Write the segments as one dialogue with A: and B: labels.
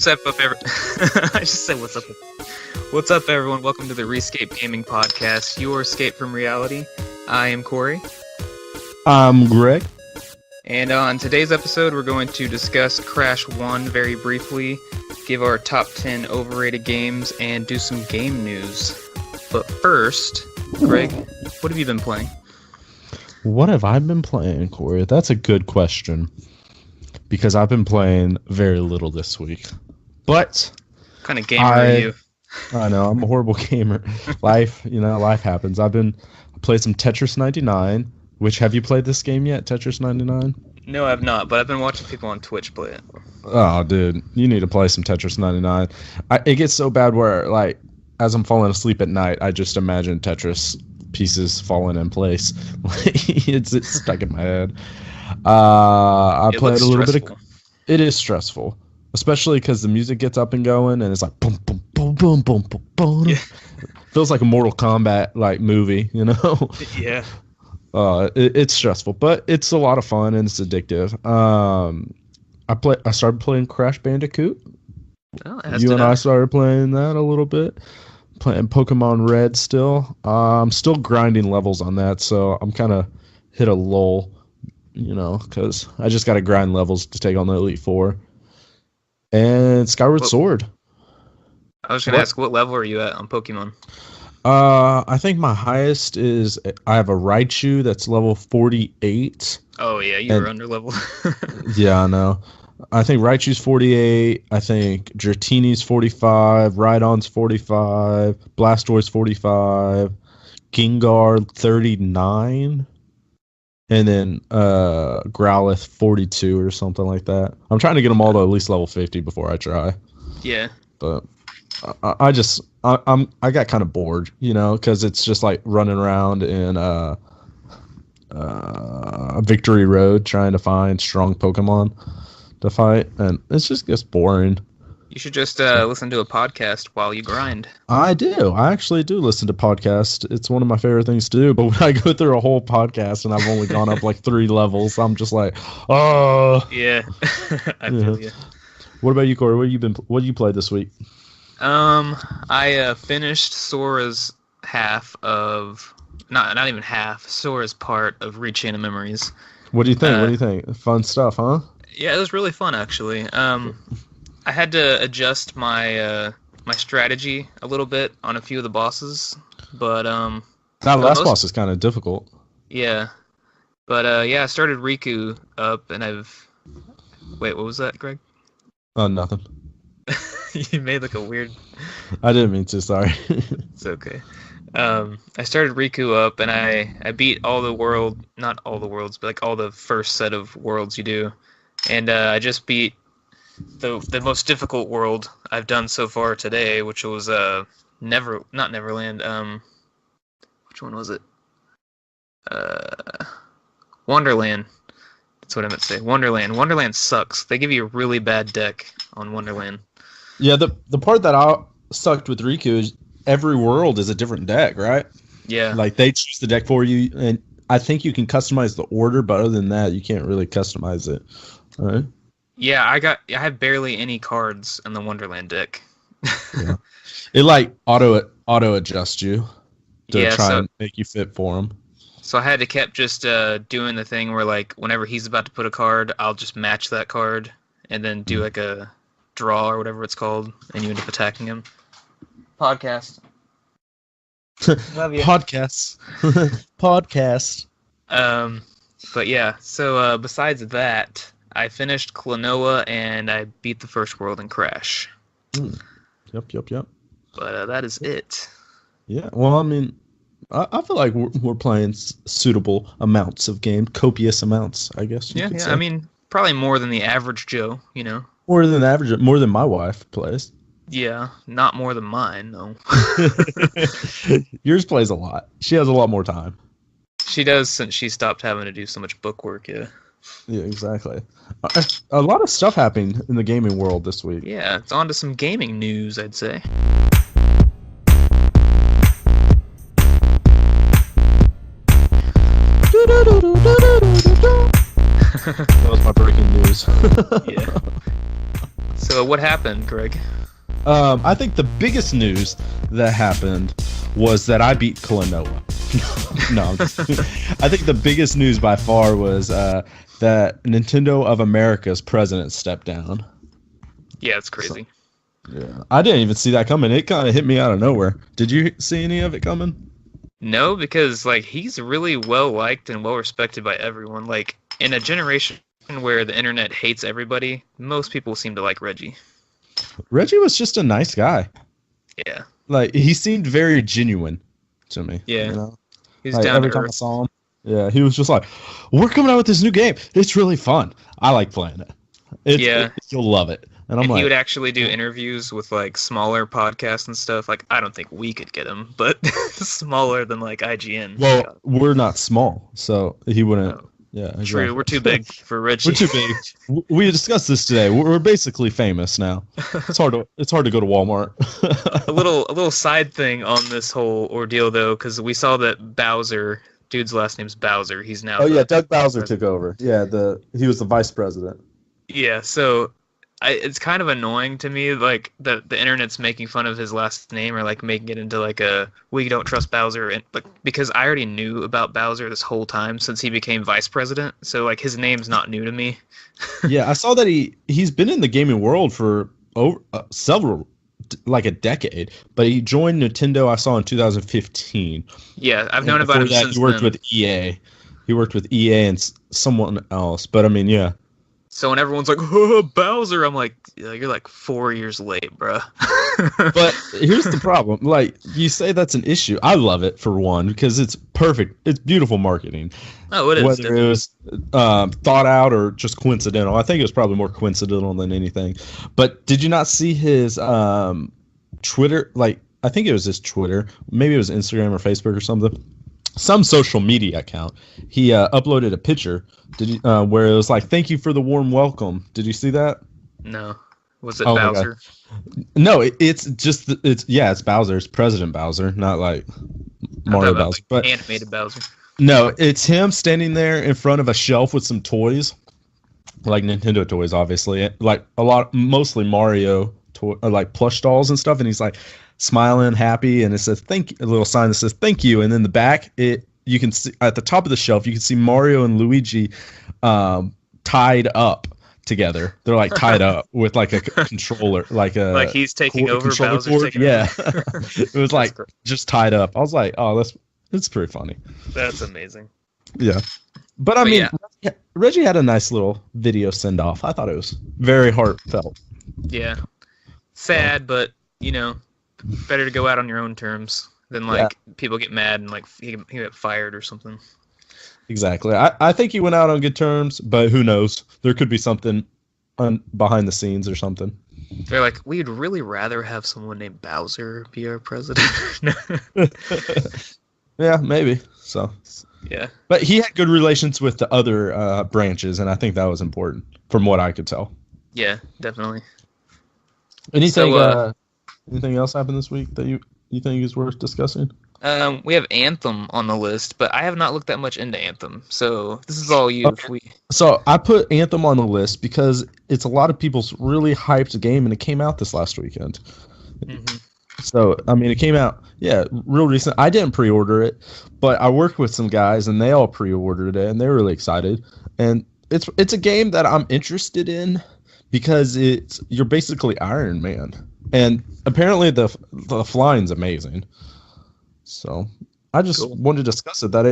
A: What's up, I just said what's up. What's up, everyone? Welcome to the Rescape Gaming Podcast, your escape from reality. I am Corey.
B: I'm Greg.
A: And on today's episode, we're going to discuss Crash 1 very briefly, give our top 10 overrated games, and do some game news. But first, Greg, what have you been playing?
B: What have I been playing, Corey? That's a good question. Because I've been playing very little this week. But
A: What kind of gamer are you?
B: I know, I'm a horrible gamer. Life happens. I played some Tetris 99, which, have you played this game yet, Tetris 99?
A: No, I've not, but I've been watching people on Twitch play it.
B: Oh, dude, you need to play some Tetris 99. It gets so bad where, like, as I'm falling asleep at night, I just imagine Tetris pieces falling in place. It's stuck in my head. I played a little bit of. It is stressful, especially because the music gets up and going, and it's like boom, boom, boom, boom, boom, boom, boom. Yeah. Feels like a Mortal Kombat like movie, you know?
A: Yeah.
B: It's stressful, but it's a lot of fun and it's addictive. I started playing Crash Bandicoot.
A: Oh,
B: you and I started playing that a little bit. Playing Pokemon Red still. I'm still grinding levels on that, so I'm kind of hit a lull. You know, because I just got to grind levels to take on the Elite Four. And Skyward Sword.
A: I was going to ask, what level are you at on Pokemon?
B: I think my highest is, I have a Raichu that's level 48.
A: Oh, yeah, you were under level.
B: Yeah, I know. I think Raichu's 48. I think Dratini's 45. Rhydon's 45. Blastoise 45. Gengar 39. And then Growlithe 42 or something like that. I'm trying to get them all to at least level 50 before I try.
A: Yeah.
B: But I got kind of bored, you know, because it's just like running around in Victory Road trying to find strong Pokemon to fight, and it just gets boring.
A: You should just listen to a podcast while you grind.
B: I do. I actually do listen to podcasts. It's one of my favorite things to do. But when I go through a whole podcast and I've only gone up like 3 levels, I'm just like, oh.
A: Yeah, I feel you.
B: What about you, Corey? What did you play this week?
A: I finished Sora's half of, not even half, Sora's part of Rechain of Memories.
B: What do you think? Fun stuff, huh?
A: Yeah, it was really fun, actually. I had to adjust my my strategy a little bit on a few of the bosses, but
B: that last boss is kind of difficult.
A: Yeah, but I started Riku up, and Wait, what was that, Greg?
B: Oh, nothing.
A: You made like a weird.
B: I didn't mean to. Sorry.
A: It's okay. I started Riku up, and I beat all the not all the worlds, but like all the first set of worlds you do, and I just beat the most difficult world I've done so far today, which was not Neverland. Which one was it? Wonderland. That's what I meant to say. Wonderland. Wonderland sucks. They give you a really bad deck on Wonderland.
B: Yeah, the part that I sucked with Riku is every world is a different deck, right?
A: Yeah.
B: Like they choose the deck for you, and I think you can customize the order, but other than that, you can't really customize it. All right.
A: Yeah, I have barely any cards in the Wonderland deck.
B: Yeah. It like auto adjusts you to try and make you fit for them.
A: So I had to keep just doing the thing where like whenever he's about to put a card, I'll just match that card and then do like a draw or whatever it's called, and you end up attacking him. Podcast. Love you.
B: Podcasts. Podcast.
A: But yeah, so besides that, I finished Klonoa and I beat the first world in Crash.
B: Yep.
A: But that is it.
B: Yeah, well, I mean, I feel like we're playing suitable amounts of game, copious amounts, I guess.
A: Yeah. I mean, probably more than the average Joe, you know.
B: More than my wife plays.
A: Yeah, not more than mine, no.
B: Yours plays a lot. She has a lot more time.
A: She does, since she stopped having to do so much bookwork, yeah.
B: Yeah, exactly. A lot of stuff happened in the gaming world this week.
A: Yeah, it's on to some gaming news, I'd say.
B: That was my breaking news.
A: Yeah. So So what happened, Greg?
B: I think the biggest news that happened was that I beat Klonoa. No, I think the biggest news by far was that Nintendo of America's president stepped down.
A: Yeah, it's crazy.
B: So, yeah, I didn't even see that coming. It kind of hit me out of nowhere. Did you see any of it coming?
A: No, because like he's really well liked and well respected by everyone. Like in a generation where the internet hates everybody, most people seem to like Reggie.
B: Reggie was just a nice guy.
A: Yeah.
B: Like he seemed very genuine to me.
A: Yeah.
B: You know?
A: He's
B: Like,
A: down
B: every
A: to
B: time I
A: earth.
B: saw him. Yeah, he was just like, "We're coming out with this new game. It's really fun. I like playing it. You'll love it." And I'm
A: And
B: like,
A: he would actually do interviews with like smaller podcasts and stuff. Like I don't think we could get him, but smaller than like IGN.
B: "Well, we're not small, so he wouldn't."
A: Oh,
B: Yeah,
A: true.
B: exactly.
A: We're too big for Reggie.
B: We're too big. We discussed this today. We're basically famous now. It's hard to go to Walmart.
A: a little side thing on this whole ordeal though, because we saw that Bowser, dude's last name's Bowser. He's now.
B: Oh yeah,
A: the
B: Doug Bowser
A: president.
B: took over. Yeah, he was the vice president.
A: Yeah, so it's kind of annoying to me, like the internet's making fun of his last name or like making it into like a we don't trust Bowser, and like because I already knew about Bowser this whole time since he became vice president, so like his name's not new to me.
B: Yeah, I saw that he's been in the gaming world for over several, like a decade, but he joined Nintendo. I saw in 2015.
A: Yeah, I've known about him
B: that,
A: since
B: he worked
A: then.
B: with EA. He worked with EA and someone else, but I mean, yeah.
A: So when everyone's like, "Oh, Bowser," I'm like, "You're like 4 years late, bruh."
B: But here's the problem. Like, you say that's an issue. I love it, for one, because it's perfect. It's beautiful marketing.
A: Oh, it is.
B: Whether it was thought out or just coincidental. I think it was probably more coincidental than anything. But did you not see his Twitter? Like, I think it was his Twitter. Maybe it was Instagram or Facebook or something. Some social media account. He uploaded a picture. Where it was like, "Thank you for the warm welcome." Did you see that?
A: No, was it
B: Oh my God.
A: Bowser?
B: No, it's just it's Bowser. It's President Bowser, not like
A: I thought
B: Mario
A: about,
B: Bowser.
A: like,
B: But
A: animated Bowser.
B: no, it's him standing there in front of a shelf with some toys, like Nintendo toys, obviously, like mostly Mario like plush dolls and stuff, and he's like smiling, happy, and it says a little sign that says "Thank you," and in the back you can see at the top of the shelf you can see Mario and Luigi tied up together. They're like tied up with like a controller, like
A: he's taking over.
B: controller
A: Bowser's
B: cord.
A: taking
B: Yeah,
A: over.
B: it was like
A: great.
B: just tied up. I was like, "Oh, that's pretty funny."
A: That's amazing.
B: Yeah, but I
A: But
B: mean,
A: yeah.
B: Reggie had a nice little video send off. I thought it was very heartfelt.
A: Yeah, sad, but better to go out on your own terms than like people get mad and like he get fired or something.
B: Exactly. I think he went out on good terms, but who knows? There could be something behind the scenes or something.
A: They're like, we'd really rather have someone named Bowser be our president.
B: Yeah, maybe. So,
A: Yeah.
B: but he had good relations with the other branches, and I think that was important, from what I could tell.
A: Yeah, definitely.
B: Anything
A: So,
B: anything else happened this week that you think is worth discussing?
A: We have Anthem on the list, but I have not looked that much into Anthem, so this is all you.
B: Okay. So I put Anthem on the list because it's a lot of people's really hyped game, and it came out this last weekend.
A: Mm-hmm.
B: So, I mean, it came out, real recent. I didn't pre-order it, but I worked with some guys, and they all pre-ordered it, and they're really excited. And it's a game that I'm interested in because you're basically Iron Man, and apparently the flying's amazing. So, I just wanted to discuss it, that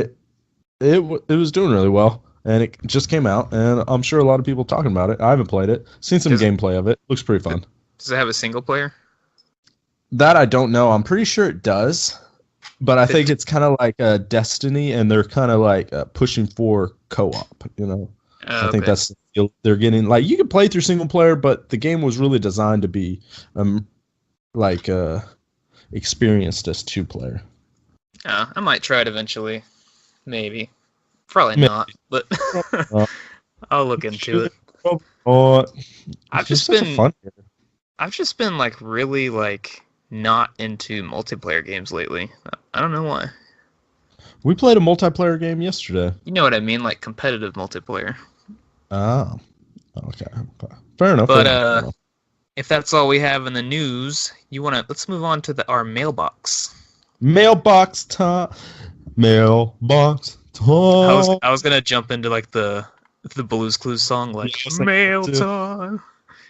B: it was doing really well, and it just came out, and I'm sure a lot of people are talking about it. I haven't played it. Seen some gameplay of it. Looks pretty fun.
A: Does it have a single player?
B: That I don't know. I'm pretty sure it does, but I think it's kind of like Destiny, and they're kind of like pushing for co-op. I think that's the feel they're getting. Like, you can play through single player, but the game was really designed to be experienced as 2-player.
A: I might try it eventually. Maybe. Probably not, but I'll look into it. I've just been like really like not into multiplayer games lately. I don't know why.
B: We played a multiplayer game yesterday.
A: You know what I mean, like competitive multiplayer.
B: Oh, okay. Fair enough.
A: But if that's all we have in the news, let's move on to our mailbox.
B: Mailbox time. Mailbox time.
A: I was gonna jump into like the Blues Clues song, like mail time.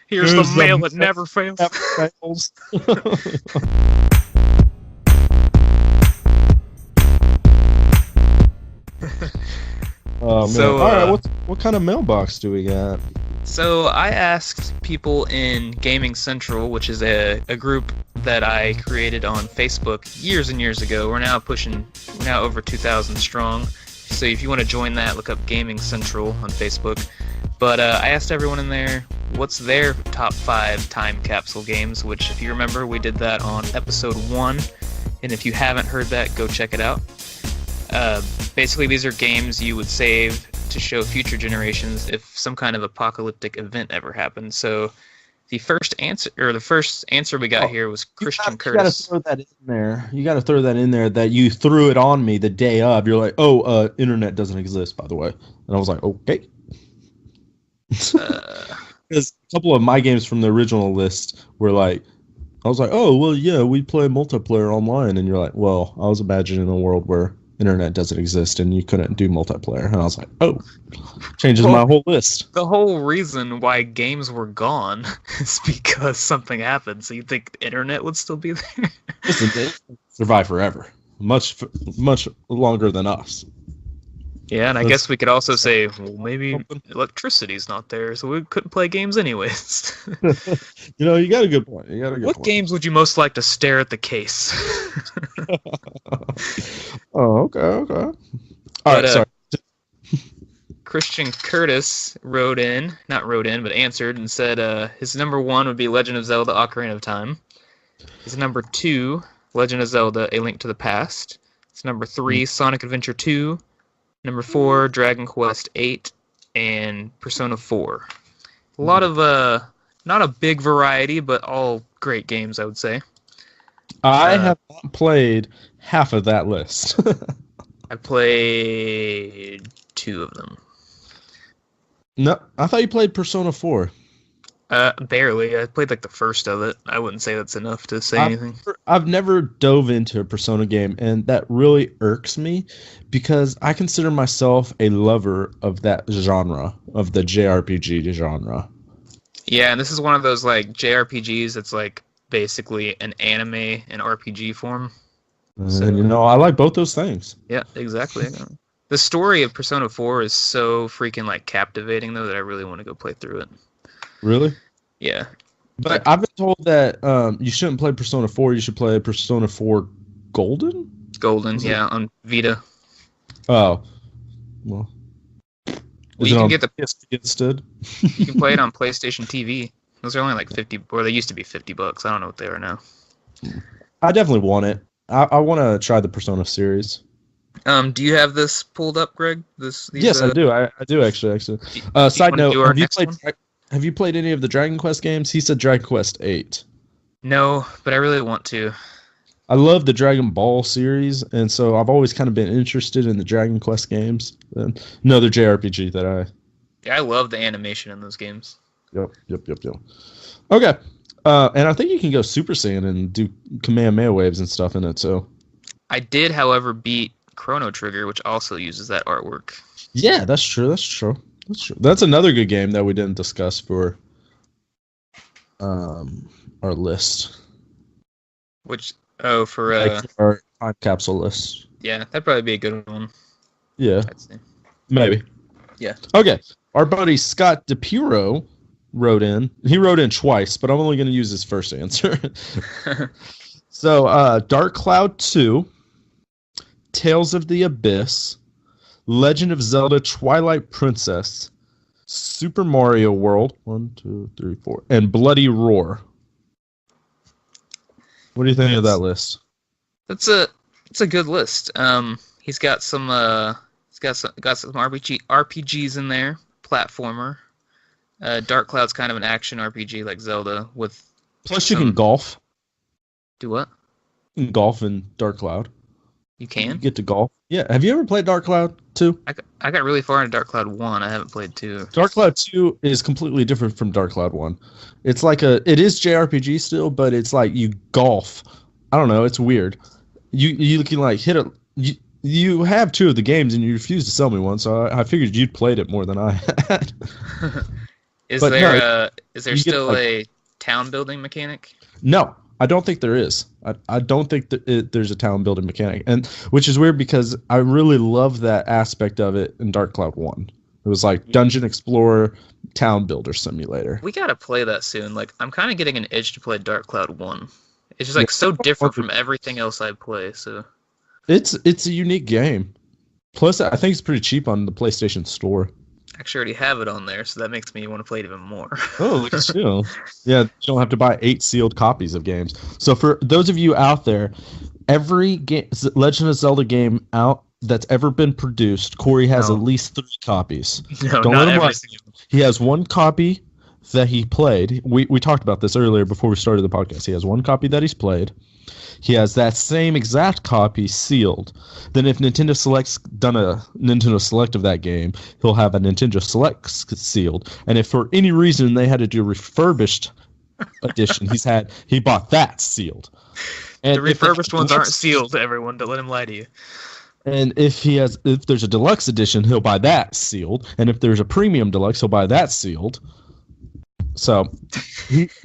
A: Here's the mail that never fails.
B: Never fails. Oh man!
A: So,
B: all right, what kind of mailbox do we got?
A: So I asked people in Gaming Central, which is a group that I created on Facebook years and years ago. We're now over 2,000 strong. So if you want to join that, look up Gaming Central on Facebook. But I asked everyone in there what's their top 5 time capsule games, which if you remember, we did that on episode 1. And if you haven't heard that, go check it out. Basically, these are games you would save to show future generations if some kind of apocalyptic event ever happened. So the first answer we got here was Christian Curtis.
B: You gotta throw that in there. You gotta throw that in there that you threw it on me the day of. You're like, internet doesn't exist, by the way. And I was like, okay. Because a couple of my games from the original list were like, I was like, oh, well, yeah, we play multiplayer online. And you're like, well, I was imagining a world where internet doesn't exist and you couldn't do multiplayer. And I was like, oh, changes my whole list.
A: The whole reason why games were gone is because something happened. So you think the internet would still be there?
B: Listen, they survive forever. Much longer than us.
A: Yeah, and I guess we could also say, well, maybe electricity's not there, so we couldn't play games anyways.
B: You got a good point.
A: What games would you most like to stare at the case?
B: Oh, okay. All right, sorry.
A: Christian Curtis but answered and said his number 1 would be Legend of Zelda: Ocarina of Time. His number 2, Legend of Zelda: A Link to the Past. His number 3, Sonic Adventure 2. Number 4, Dragon Quest 8, and Persona 4. A lot of, not a big variety, but all great games, I would say.
B: I have not played half of that list.
A: I played 2 of them.
B: No, I thought you played Persona 4.
A: Barely. I played like the first of it. I wouldn't say that's enough to say anything.
B: I've never dove into a Persona game, and that really irks me because I consider myself a lover of that genre, of the JRPG genre.
A: Yeah, and this is one of those like JRPGs that's like basically an anime in RPG form.
B: And I like both those things.
A: Yeah, exactly. The story of Persona 4 is so freaking like captivating though that I really want to go play through it.
B: Really?
A: Yeah.
B: But I've been told that you shouldn't play Persona 4. You should play Persona 4 Golden?
A: Golden, yeah, on Vita.
B: Oh. Well,
A: you can get the
B: PSP instead.
A: You can play it on PlayStation TV. Those are only like 50, or they used to be $50. I don't know what they are now.
B: I definitely want it. I want to try the Persona series.
A: Do you have this pulled up, Greg?
B: Yes, I do. I do actually. Side note: have you played any of the Dragon Quest games? He said Dragon Quest 8.
A: No, but I really want to.
B: I love the Dragon Ball series, and so I've always kind of been interested in the Dragon Quest games. Another JRPG that
A: I love the animation in those games.
B: Yep. Okay. And I think you can go Super Saiyan and do Kamehameha waves and stuff in it, so.
A: I did, however, beat Chrono Trigger, which also uses that artwork.
B: Yeah, that's true. That's another good game that we didn't discuss for our list.
A: For
B: our time capsule list.
A: Yeah, that'd probably be a good one.
B: Yeah.
A: I'd say.
B: Maybe.
A: Yeah.
B: Okay. Our buddy Scott DePiro wrote in. He wrote in twice, but I'm only going to use his first answer. So, Dark Cloud 2, Tales of the Abyss, Legend of Zelda Twilight Princess, Super Mario World, 1, 2, 3, 4, and Bloody Roar. What do you think of that list?
A: It's a good list. He's got some RPGs in there, platformer. Dark Cloud's kind of an action RPG like Zelda with.
B: Plus, you can golf.
A: Do what?
B: You can golf in Dark Cloud.
A: You
B: You
A: can?
B: get to golf. Yeah. Have you ever played Dark Cloud 2?
A: I got really far into Dark Cloud 1. I haven't played 2.
B: Dark Cloud 2 is completely different from Dark Cloud 1. It is JRPG still, but it's like you golf. I don't know, it's weird. You can like hit a you have two of the games and you refused to sell me one, so I figured you'd played it more than I had.
A: Is
B: But no,
A: there
B: you get
A: still
B: like
A: a town building mechanic?
B: no, I don't think there is. I don't think there's a town building mechanic, and which is weird because I really love that aspect of it in Dark Cloud 1. It was like dungeon explorer, town builder simulator.
A: We gotta play that soon. Like, I'm kind of getting an itch to play Dark Cloud 1. It's just like so different from everything else I play. So
B: It's a unique game. Plus, I think it's pretty cheap on the PlayStation Store.
A: I actually already have it on there, so that makes me want to play it even more.
B: Oh, look at you. Yeah, you don't have to buy 8 sealed copies of games. So for those of you out there, every Legend of Zelda game out that's ever been produced, Corey has
A: No.
B: at least 3 copies.
A: No,
B: Don't
A: not
B: let him
A: every
B: lie.
A: single.
B: He has one copy that he played. We talked about this earlier before we started the podcast. He has one copy that he's played. He has that same exact copy sealed. Then if Nintendo Select's done a Nintendo Select of that game, he'll have a Nintendo Select sealed. And if for any reason they had to do a refurbished edition, he bought that sealed. And
A: The refurbished ones aren't sealed, everyone. Don't let him lie to you.
B: And if there's a deluxe edition, he'll buy that sealed. And if there's a premium deluxe, he'll buy that sealed. So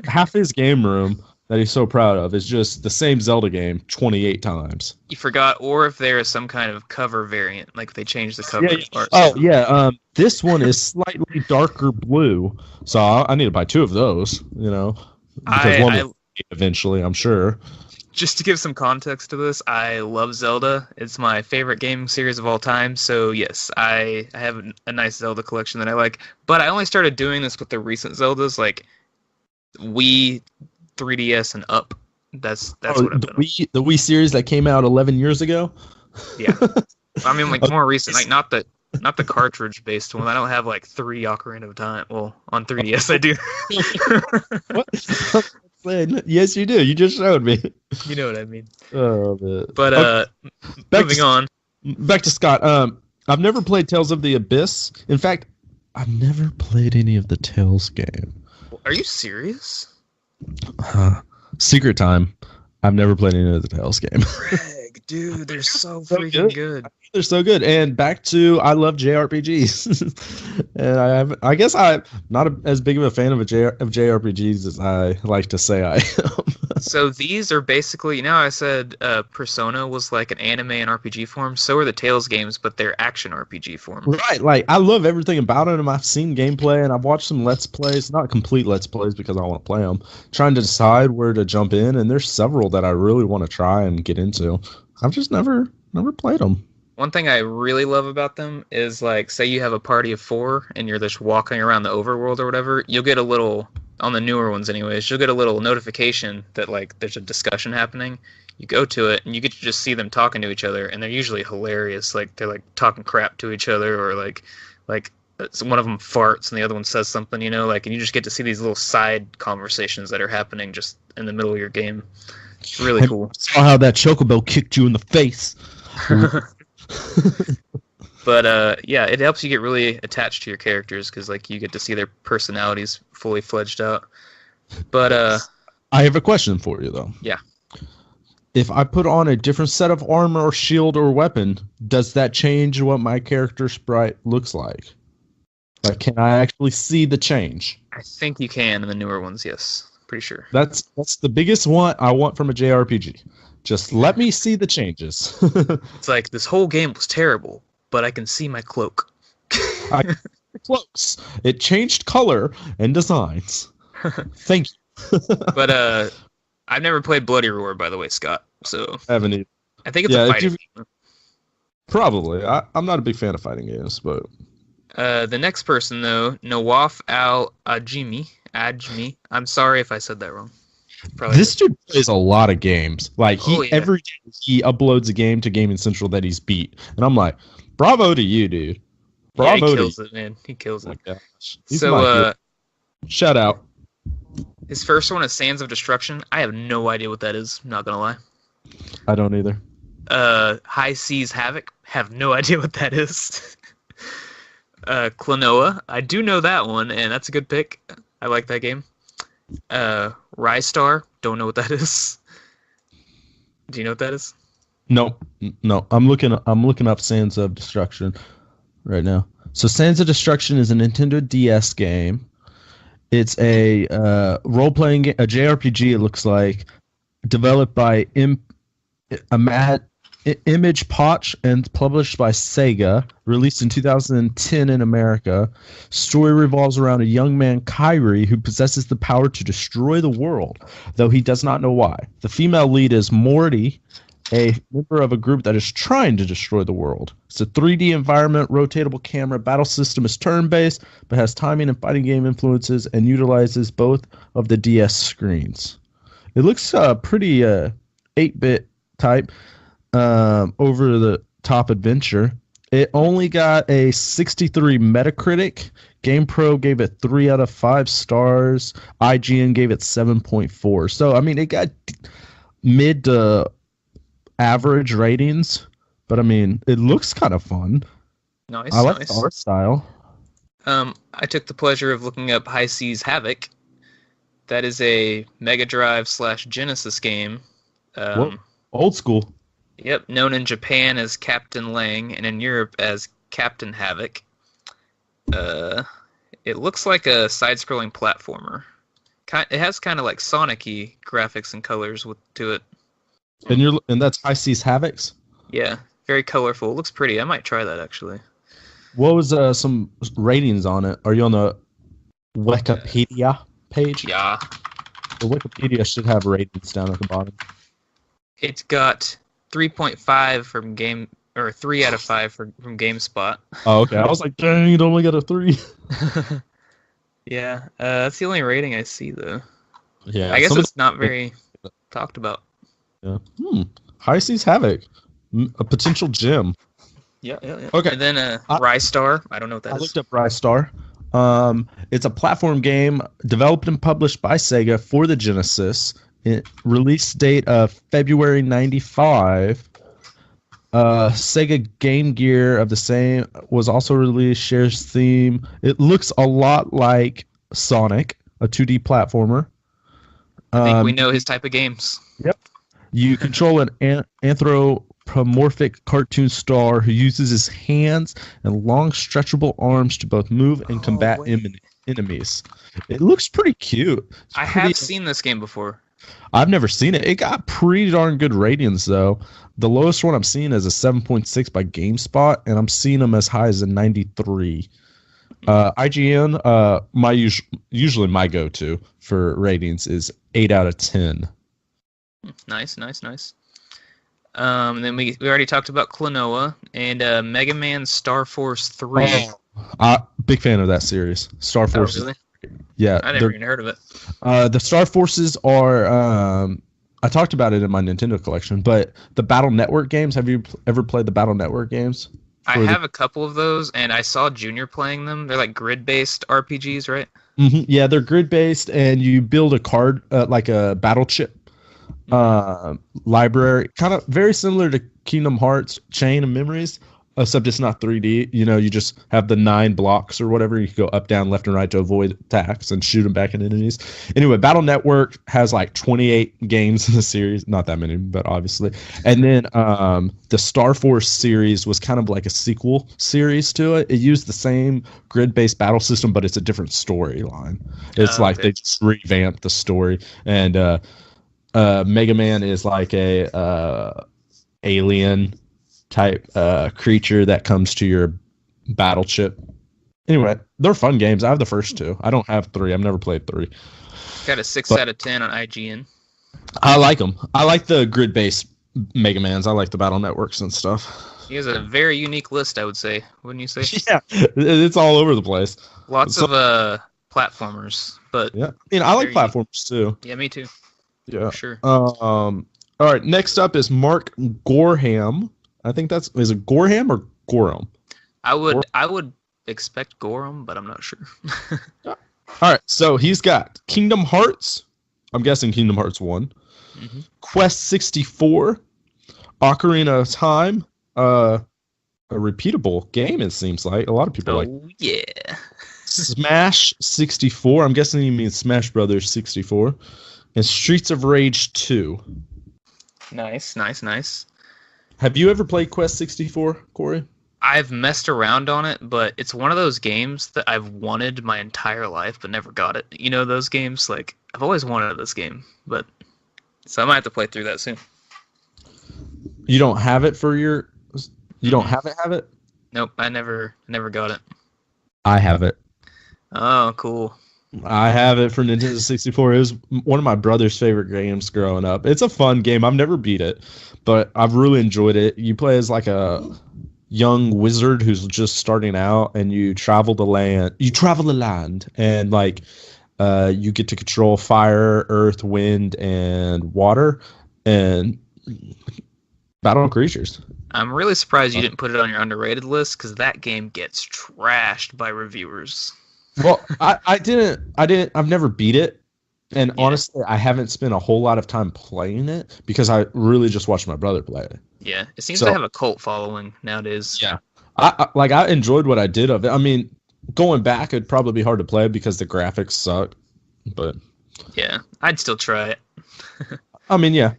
B: half his game room that he's so proud of is just the same Zelda game 28 times.
A: You forgot, or if there is some kind of cover variant, like if they change the cover art.
B: Oh yeah, this one is slightly darker blue, so I need to buy 2 of those. You know, because one will eventually, I'm sure.
A: Just to give some context to this, I love Zelda. It's my favorite game series of all time. So yes, I have a nice Zelda collection that I like. But I only started doing this with the recent Zeldas, like Wii, 3DS, and up. That's what I've done.
B: The Wii series that came out 11 years ago.
A: Yeah, I mean like more recent, like not the cartridge based one. I don't have like 3 Ocarina of Time. Well, on 3DS I do.
B: What? Yes, you do. You just showed me.
A: You know what I mean.
B: Oh, man.
A: But
B: Okay,
A: moving on.
B: Back to Scott. I've never played Tales of the Abyss. In fact, I've never played any of the Tales game.
A: Are you serious?
B: Secret Time. I've never played any of the Tales game.
A: Greg, dude, they're so freaking good.
B: They're so good. And back to I love JRPGs. And I guess I'm not as big of a fan of JRPGs as I like to say I am.
A: So these are basically, you know, I said Persona was like an anime and RPG form. So are the Tales games, but they're action RPG form.
B: Right, like I love everything about it, and I've seen gameplay, and I've watched some Let's Plays, not complete Let's Plays because I want to play them, trying to decide where to jump in, and there's several that I really want to try and get into. I've just never played them.
A: One thing I really love about them is like, say you have a party of 4 and you're just walking around the overworld or whatever, you'll get a little, on the newer ones anyways, you'll get a little notification that like there's a discussion happening. You go to it and you get to just see them talking to each other, and they're usually hilarious. Like they're like talking crap to each other, or like one of them farts and the other one says something, you know, like, and you just get to see these little side conversations that are happening just in the middle of your game. It's really cool.
B: Saw how that chocobo kicked you in the face.
A: But yeah, it helps you get really attached to your characters because like you get to see their personalities fully fledged out. But
B: I have a question for you though.
A: Yeah.
B: If I put on a different set of armor or shield or weapon, does that change what my character sprite looks like? Like, can I actually see the change?
A: I think you can in the newer ones, yes. Pretty sure.
B: That's the biggest one I want from a JRPG. Just let me see the changes.
A: It's like, this whole game was terrible, but I can see my cloak.
B: Close. It changed color and designs. Thank you.
A: But I've never played Bloody Roar, by the way, Scott. So
B: I haven't either.
A: I think it's a fighting game.
B: Probably. I'm not a big fan of fighting games, but
A: the next person though, Nawaf Al Ajmi. I'm sorry if I said that wrong. Probably
B: this dude plays a lot of games. Like every day he uploads a game to Gaming Central that he's beat, and I'm like, bravo to you, dude. Bravo
A: he kills it, man. He kills it.
B: Oh
A: So
B: shout out.
A: His first one is Sands of Destruction. I have no idea what that is. Not gonna lie.
B: I don't either.
A: High Seas Havoc. Have no idea what that is. Klonoa. I do know that one, and that's a good pick. I like that game. Rystar. Don't know what that is. Do you know what that is?
B: No, no. I'm looking up Sands of Destruction right now. So Sands of Destruction is a Nintendo DS game. It's a role-playing game, a JRPG. It looks like, developed by Image Potch and published by Sega. Released in 2010 in America. Story revolves around a young man, Kyrie, who possesses the power to destroy the world, though he does not know why. The female lead is Morty, a member of a group that is trying to destroy the world. It's a 3D environment, rotatable camera. Battle system is turn-based, but has timing and fighting game influences and utilizes both of the DS screens. It looks pretty 8-bit type, over-the-top adventure. It only got a 63 Metacritic. GamePro gave it 3 out of 5 stars. IGN gave it 7.4. So, I mean, it got mid to average ratings, but I mean, it looks kind of fun.
A: Nice.
B: I like the art style.
A: I took the pleasure of looking up High Seas Havoc. That is a Mega Drive / Genesis game.
B: Whoa, old school.
A: Yep, known in Japan as Captain Lang and in Europe as Captain Havoc. It looks like a side-scrolling platformer. It has kind of like Sonic-y graphics and colors to it.
B: And that's High Seas Havocs?
A: Yeah, very colorful. It looks pretty. I might try that, actually.
B: What was some ratings on it? Are you on the Wikipedia page?
A: Yeah.
B: The Wikipedia should have ratings down at the bottom.
A: It's got 3.5 from Game, or 3 out of 5 from GameSpot.
B: Oh, okay. I was like, dang, it only got a 3.
A: Yeah, that's the only rating I see, though.
B: Yeah,
A: I guess it's not very talked about.
B: Yeah. High Seas Havoc, a potential gem.
A: Yeah.
B: Okay.
A: And then Rystar. I don't know what that is.
B: I looked up Rystar. It's a platform game developed and published by Sega for the Genesis. Release date of February 95. Sega Game Gear of the same was also released. Shares theme. It looks a lot like Sonic, a 2D platformer.
A: I think we know his type of games.
B: Yep. You control an anthropomorphic cartoon star who uses his hands and long stretchable arms to both move and combat enemies. It looks pretty cute.
A: I have seen this game before.
B: I've never seen it. It got pretty darn good ratings, though. The lowest one I'm seeing is a 7.6 by GameSpot, and I'm seeing them as high as a 93. IGN, usually my go-to for ratings is 8 out of 10.
A: Nice. Then we already talked about Klonoa and Mega Man Star Force 3.
B: Big fan of that series. Star Force.
A: Oh, really?
B: Yeah.
A: I never even heard of it.
B: The Star Forces are... I talked about it in my Nintendo collection, but the Battle Network games, have you ever played the Battle Network games?
A: I have a couple of those, and I saw Junior playing them. They're like grid-based RPGs, right?
B: Mm-hmm. Yeah, they're grid-based, and you build a card, like a battle chip library, kind of very similar to Kingdom Hearts Chain of Memories, except it's not 3D. You know, you just have the 9 blocks or whatever. You can go up, down, left, and right to avoid attacks and shoot them back at enemies. Anyway, Battle Network has like 28 games in the series. Not that many, but obviously. And then the Star Force series was kind of like a sequel series to it. It used the same grid-based battle system, but it's a different storyline. It's like they just revamped the story. And Mega Man is like a alien type creature that comes to your battle chip. Anyway, they're fun games. I have the first 2. I don't have 3. I've never played 3.
A: Got a 6 out of 10 on IGN.
B: I like them. I like the grid-based Mega Mans. I like the Battle Networks and stuff.
A: He has a very unique list, I would say. Wouldn't you say?
B: Yeah, it's all over the place.
A: Lots of platformers, but
B: yeah, I like platformers too.
A: Yeah, me too.
B: Yeah,
A: for sure.
B: All right, next up is Mark Gorham. I think is it Gorham or Gorham?
A: I would expect Gorham, but I'm not sure.
B: All right, so he's got Kingdom Hearts. I'm guessing Kingdom Hearts 1. Mm-hmm. Quest 64. Ocarina of Time, a repeatable game. It seems like a lot of people like
A: Oh yeah.
B: Smash 64. I'm guessing you mean Smash Brothers 64, and Streets of Rage 2.
A: Nice, nice, nice.
B: Have you ever played Quest 64, Corey?
A: I've messed around on it, but it's one of those games that I've wanted my entire life but never got it. You know those games? Like, I've always wanted this game, but so I might have to play through that soon.
B: You don't have it for your. You don't have it?
A: Nope, I never got it.
B: I have it.
A: Oh, cool.
B: I have it for Nintendo 64. It was one of my brother's favorite games growing up. It's a fun game. I've never beat it, but I've really enjoyed it. You play as like a young wizard who's just starting out, and you travel the land. You travel the land, and like you get to control fire, earth, wind, and water, and battle creatures.
A: I'm really surprised you didn't put it on your underrated list because that game gets trashed by reviewers.
B: Well, I've never beat it. And honestly, I haven't spent a whole lot of time playing it because I really just watched my brother play it.
A: Yeah, it seems to have a cult following nowadays.
B: Yeah. I enjoyed what I did of it. I mean, going back, it'd probably be hard to play because the graphics suck. But
A: yeah, I'd still try it.
B: I mean, yeah.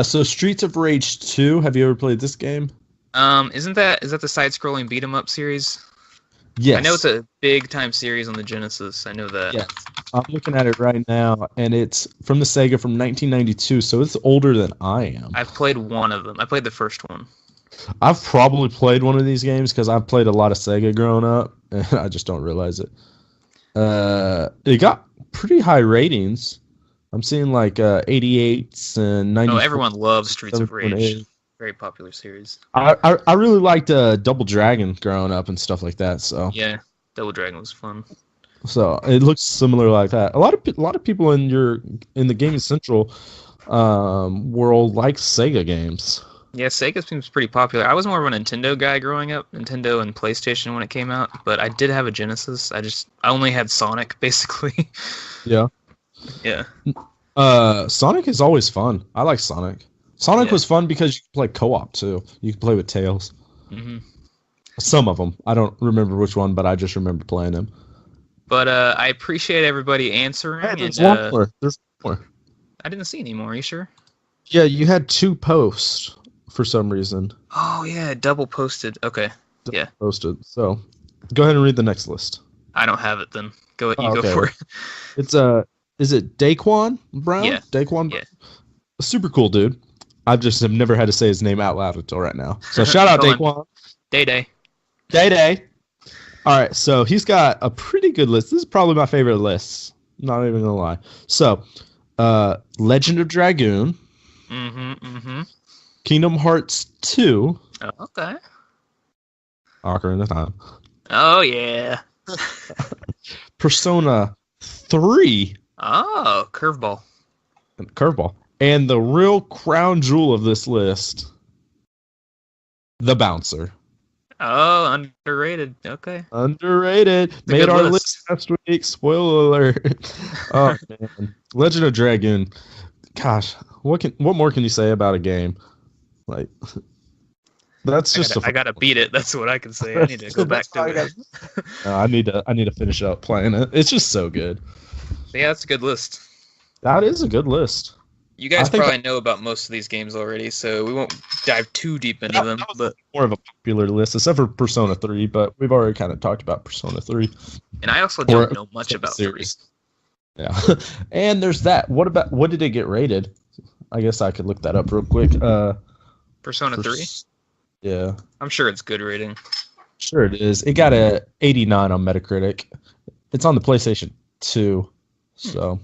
B: So Streets of Rage 2, have you ever played this game?
A: Is that the side-scrolling beat 'em up series?
B: Yes.
A: I know it's a big-time series on the Genesis. I know that.
B: Yes. I'm looking at it right now, and it's from the Sega from 1992, so it's older than I am.
A: I've played one of them. I played the first one.
B: I've probably played one of these games because I've played a lot of Sega growing up, and I just don't realize it. It got pretty high ratings. I'm seeing like 88s and 90s.
A: Oh, everyone loves Streets of Rage. Very popular series.
B: I really liked Double Dragon growing up and stuff like that. So
A: yeah, Double Dragon was fun.
B: So it looks similar like that. A lot of people in the Gaming Central world like Sega games.
A: Yeah, Sega seems pretty popular. I was more of a Nintendo guy growing up, Nintendo and PlayStation when it came out, but I did have a Genesis. I only had Sonic basically.
B: Yeah.
A: Yeah.
B: Sonic is always fun. I like Sonic. Sonic was fun because you could play co-op too. You could play with Tails.
A: Mm-hmm.
B: Some of them. I don't remember which one, but I just remember playing them.
A: But I appreciate everybody answering.
B: Hey, there's one more. There's more.
A: I didn't see any more. Are you sure?
B: Yeah, you had 2 posts for some reason.
A: Oh yeah, double posted. Okay. Yeah.
B: Posted. So, go ahead and read the next list.
A: I don't have it then. Go for it.
B: It's is it Daquan Brown?
A: Yeah.
B: Daquan.
A: Yeah.
B: Super cool dude. I just have never had to say his name out loud until right now. So shout out Daquan.
A: Day.
B: All right, so he's got a pretty good list. This is probably my favorite list. Not even gonna lie. So, Legend of Dragoon.
A: Mm-hmm.
B: Kingdom Hearts 2.
A: Oh, okay.
B: Ocarina of Time.
A: Oh yeah.
B: Persona 3.
A: Oh, curveball.
B: Curveball. And the real crown jewel of this list, The Bouncer.
A: Oh, underrated. Okay.
B: Underrated. Made our list last week. Spoiler alert. Oh man. Legend of Dragoon. Gosh, what more can you say about a game? Like that's just
A: I gotta beat it. That's what I can say. I need to go back to it.
B: I need to finish up playing it. It's just so good.
A: Yeah, that's a good list.
B: That is a good list.
A: You guys probably know about most of these games already, so we won't dive too deep into them. But
B: more of a popular list, except for Persona 3, but we've already kind of talked about Persona 3.
A: And I also don't know much about 3.
B: Yeah. And there's that. What did it get rated? I guess I could look that up real quick.
A: Persona 3?
B: Yeah.
A: I'm sure it's good rating.
B: Sure it is. It got a 89 on Metacritic. It's on the PlayStation 2. So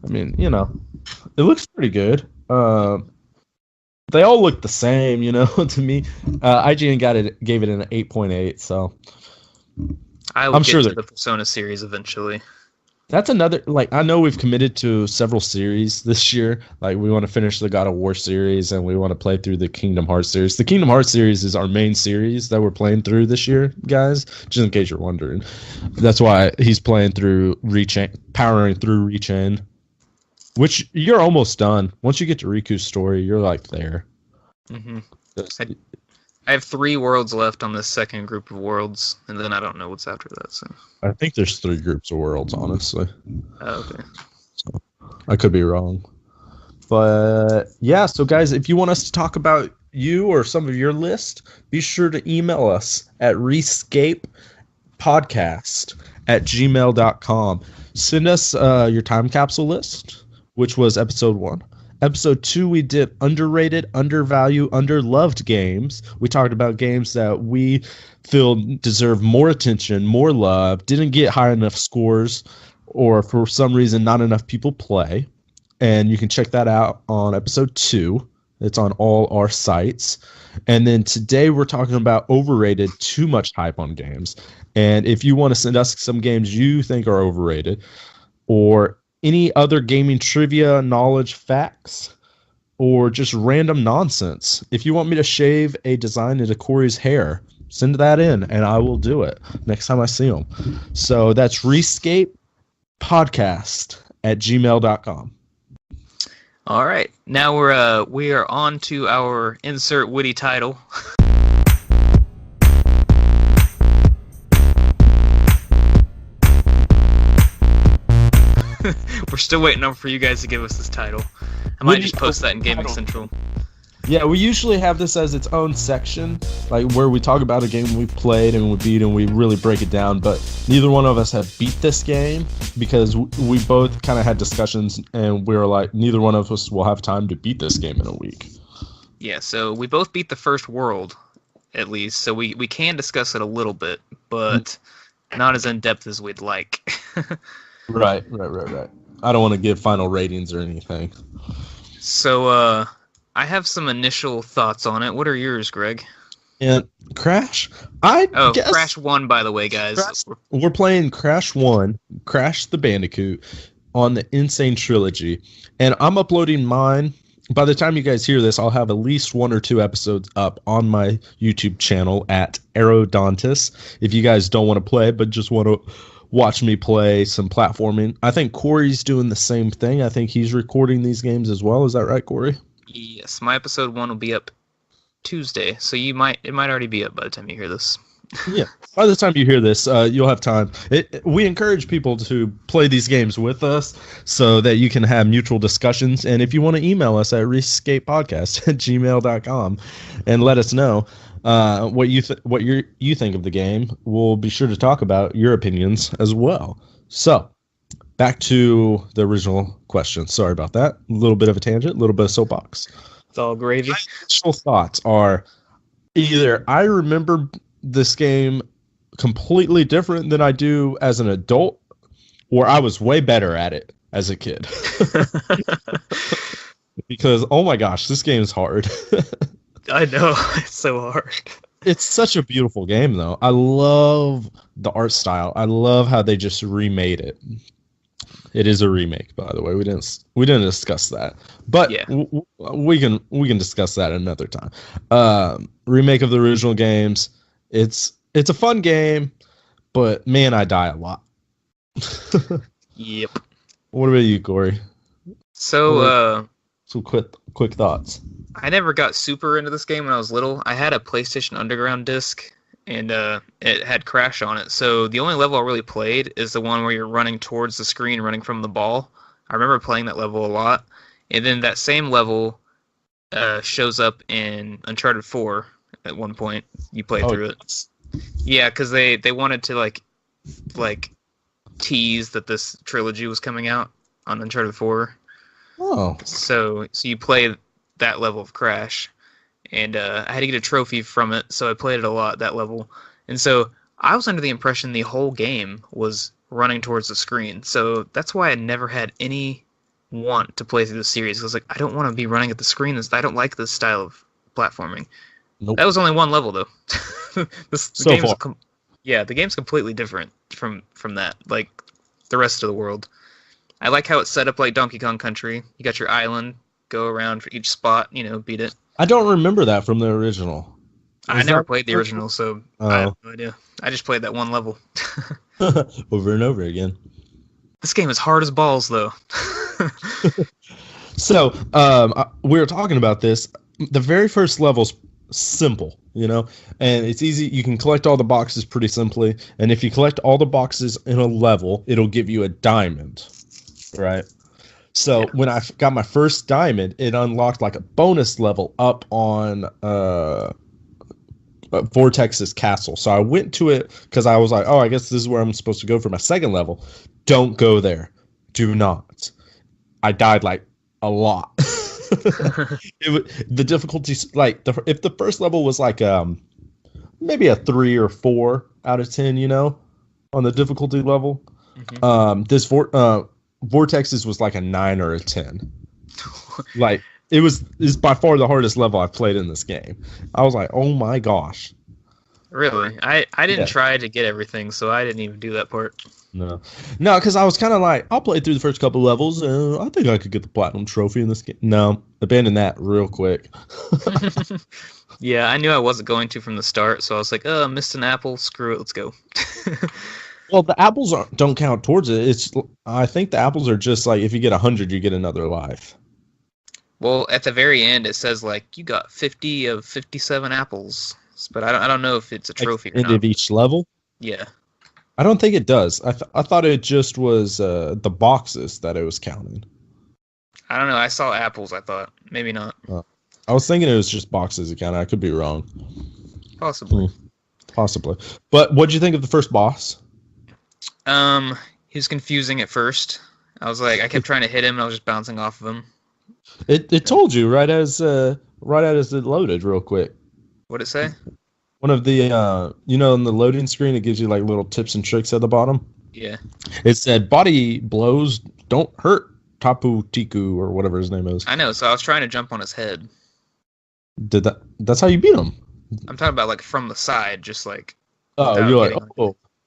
B: I mean, it looks pretty good. They all look the same, to me. IGN gave it an 8.8, so
A: I'm sure the Persona series eventually.
B: That's another, I know we've committed to several series this year. Like, we want to finish the God of War series, and we want to play through the Kingdom Hearts series. The Kingdom Hearts series is our main series that we're playing through this year, guys, just in case you're wondering. That's why he's playing through powering through Rechain, which you're almost done. Once you get to Riku's story, you're, there.
A: Mm-hmm. I have 3 worlds left on the second group of worlds, and then I don't know what's after that. So
B: I think there's 3 groups of worlds, honestly.
A: okay.
B: So I could be wrong. But yeah, so guys, if you want us to talk about you or some of your list, be sure to email us at rescapepodcast@gmail.com. Send us your time capsule list, which was episode 1. Episode 2, we did underrated, undervalued, underloved games. We talked about games that we feel deserve more attention, more love, didn't get high enough scores, or for some reason not enough people play. And you can check that out on episode 2. It's on all our sites. And then today we're talking about overrated, too much hype on games. And if you want to send us some games you think are overrated, or any other gaming trivia, knowledge, facts, or just random nonsense. If you want me to shave a design into Corey's hair, send that in and I will do it next time I see him. So that's rescapepodcast@gmail.com.
A: All right. Now we are on to our insert witty title. We're still waiting on for you guys to give us this title. I might just post that in Gaming Central.
B: Yeah, we usually have this as its own section, like where we talk about a game we played and we beat and we really break it down, but neither one of us have beat this game because we both kind of had discussions and we were like, neither one of us will have time to beat this game in a week.
A: Yeah, so we both beat the first world, at least, so we can discuss it a little bit, but not as in-depth as we'd like.
B: Right. I don't want to give final ratings or anything.
A: So, I have some initial thoughts on it. What are yours, Greg?
B: And Crash? I guess
A: Crash 1, by the way, guys.
B: We're playing Crash 1, Crash the Bandicoot, on the Insane Trilogy. And I'm uploading mine. By the time you guys hear this, I'll have at least 1 or 2 episodes up on my YouTube channel at Aerodontus. If you guys don't want to play, but just want to watch me play some platforming. I think Corey's doing the same thing. I think he's recording these games as well. Is that right, Corey?
A: Yes, my episode 1 will be up Tuesday, so it might already be up by the time you hear this.
B: Yeah, by the time you hear this, you'll have time. We encourage people to play these games with us so that you can have mutual discussions. And if you want to email us at rescapepodcast@gmail.com and let us know what you think of the game, we'll be sure to talk about your opinions as well. So, back to the original question. Sorry about that. A little bit of a tangent, a little bit of soapbox.
A: It's all gravy.
B: My initial thoughts are either I remember this game completely different than I do as an adult, or I was way better at it as a kid. Because, oh my gosh, this game is hard.
A: I know, it's so hard.
B: It's such a beautiful game, though. I love the art style. I love how they just remade it. It is a remake, by the way. We didn't discuss that, but yeah. we can discuss that another time. Remake of the original games. It's a fun game, but man, I die a lot.
A: Yep.
B: What about you, Corey?
A: So
B: quick thoughts.
A: I never got super into this game when I was little. I had a PlayStation Underground disc, and it had Crash on it. So the only level I really played is the one where you're running towards the screen, running from the ball. I remember playing that level a lot. And then that same level shows up in Uncharted 4 at one point. You play through it. Yeah, because they wanted to like tease that this trilogy was coming out on Uncharted 4.
B: Oh.
A: So you play that level of Crash. And I had to get a trophy from it, so I played it a lot, that level. And so I was under the impression the whole game was running towards the screen. So that's why I never had any want to play through the series. I was like, I don't want to be running at the screen. I don't like this style of platforming.
B: Nope.
A: That was only one level, though.
B: The
A: game's completely different from that, like the rest of the world. I like how it's set up like Donkey Kong Country. You got your island, go around for each spot, beat it.
B: I don't remember that from the original.
A: I never played the original, so I have no idea. I just played that one level.
B: Over and over again.
A: This game is hard as balls, though.
B: So, we were talking about this. the very first level's simple, and it's easy. You can collect all the boxes pretty simply, and if you collect all the boxes in a level, it'll give you a diamond, right? So when I got my first diamond, it unlocked like a bonus level up on Vortex's castle. So I went to it because I was like, oh, I guess this is where I'm supposed to go for my second level. Don't go there. Do not. I died like a lot. The difficulties, like if the first level was like maybe a 3 or 4 out of 10, on the difficulty level, this Vortex's was like a 9 or a 10. Like it's by far the hardest level I've played in this game. I was like, oh my gosh.
A: Really? I didn't try to get everything, so I didn't even do that part.
B: No, because I was kind of like, I'll play through the first couple levels. I think I could get the platinum trophy in this game. No, abandon that real quick.
A: Yeah, I knew I wasn't going to from the start, so I was like, oh, I missed an apple. Screw it, let's go.
B: Well, the apples don't count towards it. I think the apples are just like, if you get 100, you get another life.
A: Well, at the very end, it says, like, you got 50 of 57 apples. But I don't know if it's a trophy or not.
B: End of each level?
A: Yeah.
B: I don't think it does. I thought it just was the boxes that it was counting.
A: I don't know. I saw apples, I thought. Maybe not.
B: I was thinking it was just boxes again. I could be wrong.
A: Possibly.
B: Possibly. But what'd you think of the first boss?
A: He was confusing at first. I was like, I kept trying to hit him, and I was just bouncing off of him.
B: It told you right as it loaded real quick.
A: What'd it say?
B: One of the, in the loading screen, it gives you like little tips and tricks at the bottom.
A: Yeah.
B: It said, body blows don't hurt Tapu Tiku, or whatever his name is.
A: I know, so I was trying to jump on his head.
B: That's how you beat him?
A: I'm talking about like from the side, just like...
B: Oh, you're like,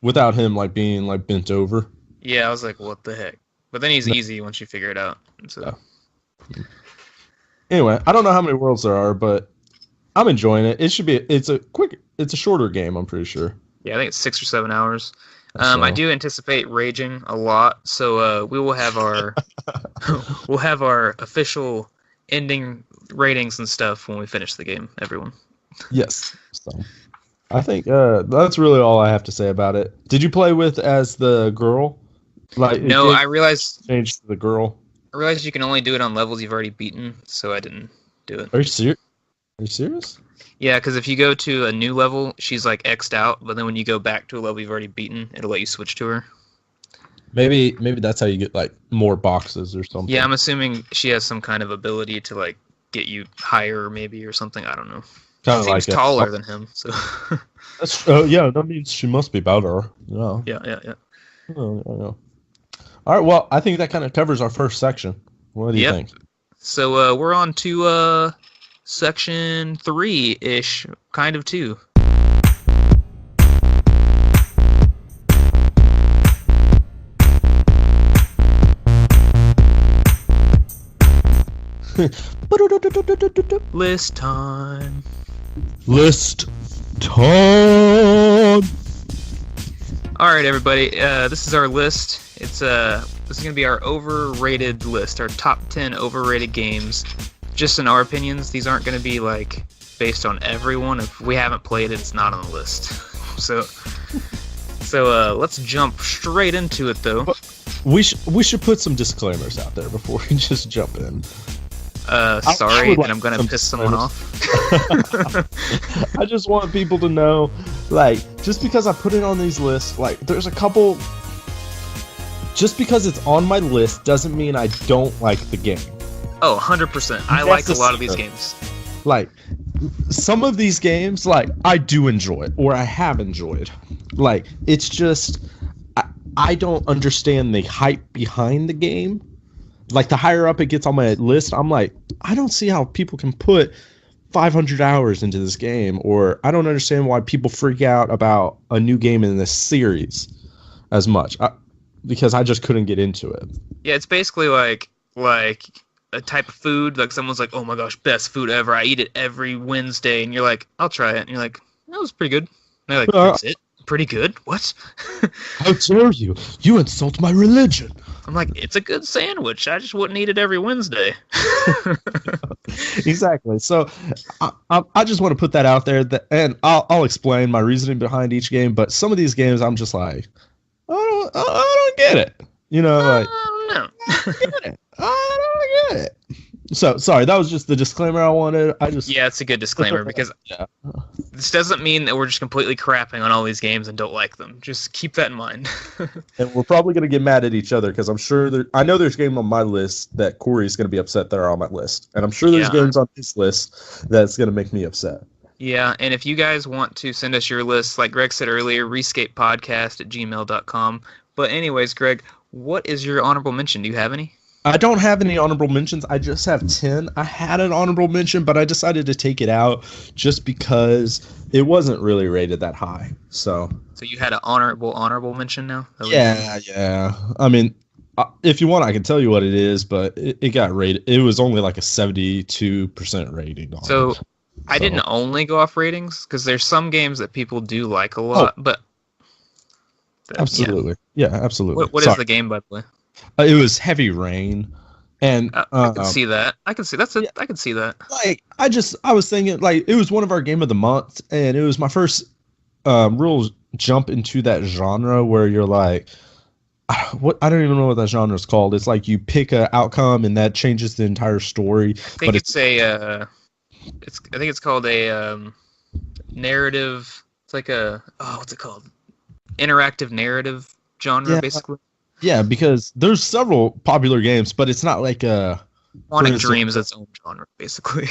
B: without him like being like bent over?
A: Yeah, I was like, what the heck? But then he's easy once you figure it out. So.
B: Yeah. Anyway, I don't know how many worlds there are, but I'm enjoying it. It's a shorter game, I'm pretty sure.
A: Yeah, I think it's 6 or 7 hours. I do anticipate raging a lot, so we will have our official ending ratings and stuff when we finish the game, everyone. Yes.
B: So I think that's really all I have to say about it. Did you play as the girl? Like
A: no, I realized
B: changed to the girl.
A: I realized you can only do it on levels you've already beaten, so I didn't do it.
B: Are you serious?
A: Yeah, because if you go to a new level, she's like X'd out, but then when you go back to a level you've already beaten, it'll let you switch to her.
B: Maybe that's how you get like more boxes or something.
A: Yeah, I'm assuming she has some kind of ability to like get you higher, maybe, or something. I don't know. She seems taller than him, so.
B: Yeah, that means she must be better. Yeah.
A: Yeah.
B: Oh. All right, well, I think that kind of covers our first section. What do you think?
A: So we're on to section 3-ish, kind of 2. List time. All right, everybody. This is our list. This is gonna be our overrated list, our top 10 overrated games. Just in our opinions, these aren't gonna be like based on everyone. If we haven't played it, it's not on the list. So let's jump straight into it, though.
B: We should put some disclaimers out there before we just jump in.
A: Sorry that I'm gonna piss someone off.
B: I just want people to know, like, just because I put it on these lists, like, there's a couple. Just because it's on my list doesn't mean I don't like the game.
A: Oh, 100%. I like a lot of these games.
B: Like, some of these games, like, I do enjoy, or I have enjoyed. Like, it's just, I don't understand the hype behind the game. Like, the higher up it gets on my list, I'm like, I don't see how people can put 500 hours into this game, or I don't understand why people freak out about a new game in this series as much. Because I just couldn't get into it. Yeah,
A: it's basically like a type of food. Like someone's like, "Oh my gosh, best food ever! I eat it every Wednesday," and you're like, "I'll try it," and you're like, "That was pretty good." And they're like, "That's it." pretty good. What?
B: How dare you? You insult my religion.
A: I'm like, it's a good sandwich. I just wouldn't eat it every Wednesday.
B: Exactly. So I just want to put that out there, and I'll explain my reasoning behind each game. But some of these games, I'm just like, I don't get it. You know, like,
A: No.
B: I don't get it. I don't get it. So sorry, that was just the disclaimer I wanted.
A: Yeah, it's a good disclaimer because
B: yeah.
A: this doesn't mean that we're just completely crapping on all these games and don't like them. Just keep that in mind.
B: And we're probably gonna get mad at each other because I'm sure I know there's games on my list that Corey's gonna be upset that are on my list, and I'm sure there's games on his list that's gonna make me upset.
A: Yeah, and if you guys want to send us your list, like Greg said earlier, rescapepodcast@gmail.com. But anyways, Greg, what is your honorable mention? Do you have any?
B: I don't have any honorable mentions. I just have 10. I had an honorable mention, but I decided to take it out just because it wasn't really rated that high. So
A: you had an honorable mention now?
B: Yeah. I mean, if you want, I can tell you what it is, but it got rated. It was only like a 72% rating.
A: So I didn't only go off ratings because there's some games that people do like a lot, but
B: absolutely, yeah, absolutely.
A: What is the game, by the way?
B: It was Heavy Rain, and
A: I can see that. I can see I can see that.
B: Like I was thinking, like, it was one of our game of the month, and it was my first real jump into that genre where you're like, I don't even know what that genre is called. It's like you pick a outcome and that changes the entire story.
A: I think I think it's called a narrative. It's like what's it called? Interactive narrative genre, basically. Yeah,
B: because there's several popular games, but it's not like
A: Quantic Dream is its own genre, basically.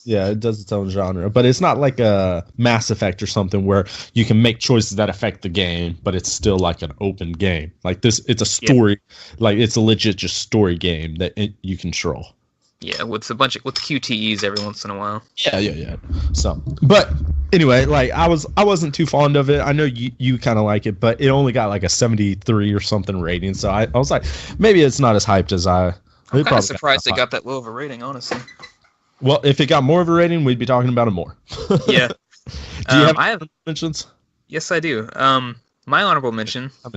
B: Yeah, it does its own genre, but it's not like a Mass Effect or something where you can make choices that affect the game, but it's still like an open game. Like this, it's a story, like it's a legit just story game that you control.
A: Yeah, with QTEs every once in a while.
B: Yeah. So, but anyway, like I wasn't too fond of it. I know you kind of like it, but it only got like a 73 or something rating. So I was like, maybe it's not as hyped as I'm
A: kind of surprised it got that low of a rating, honestly.
B: Well, if it got more of a rating, we'd be talking about it more.
A: Yeah.
B: Do you have mentions?
A: Yes, I do. My honorable mention.
B: How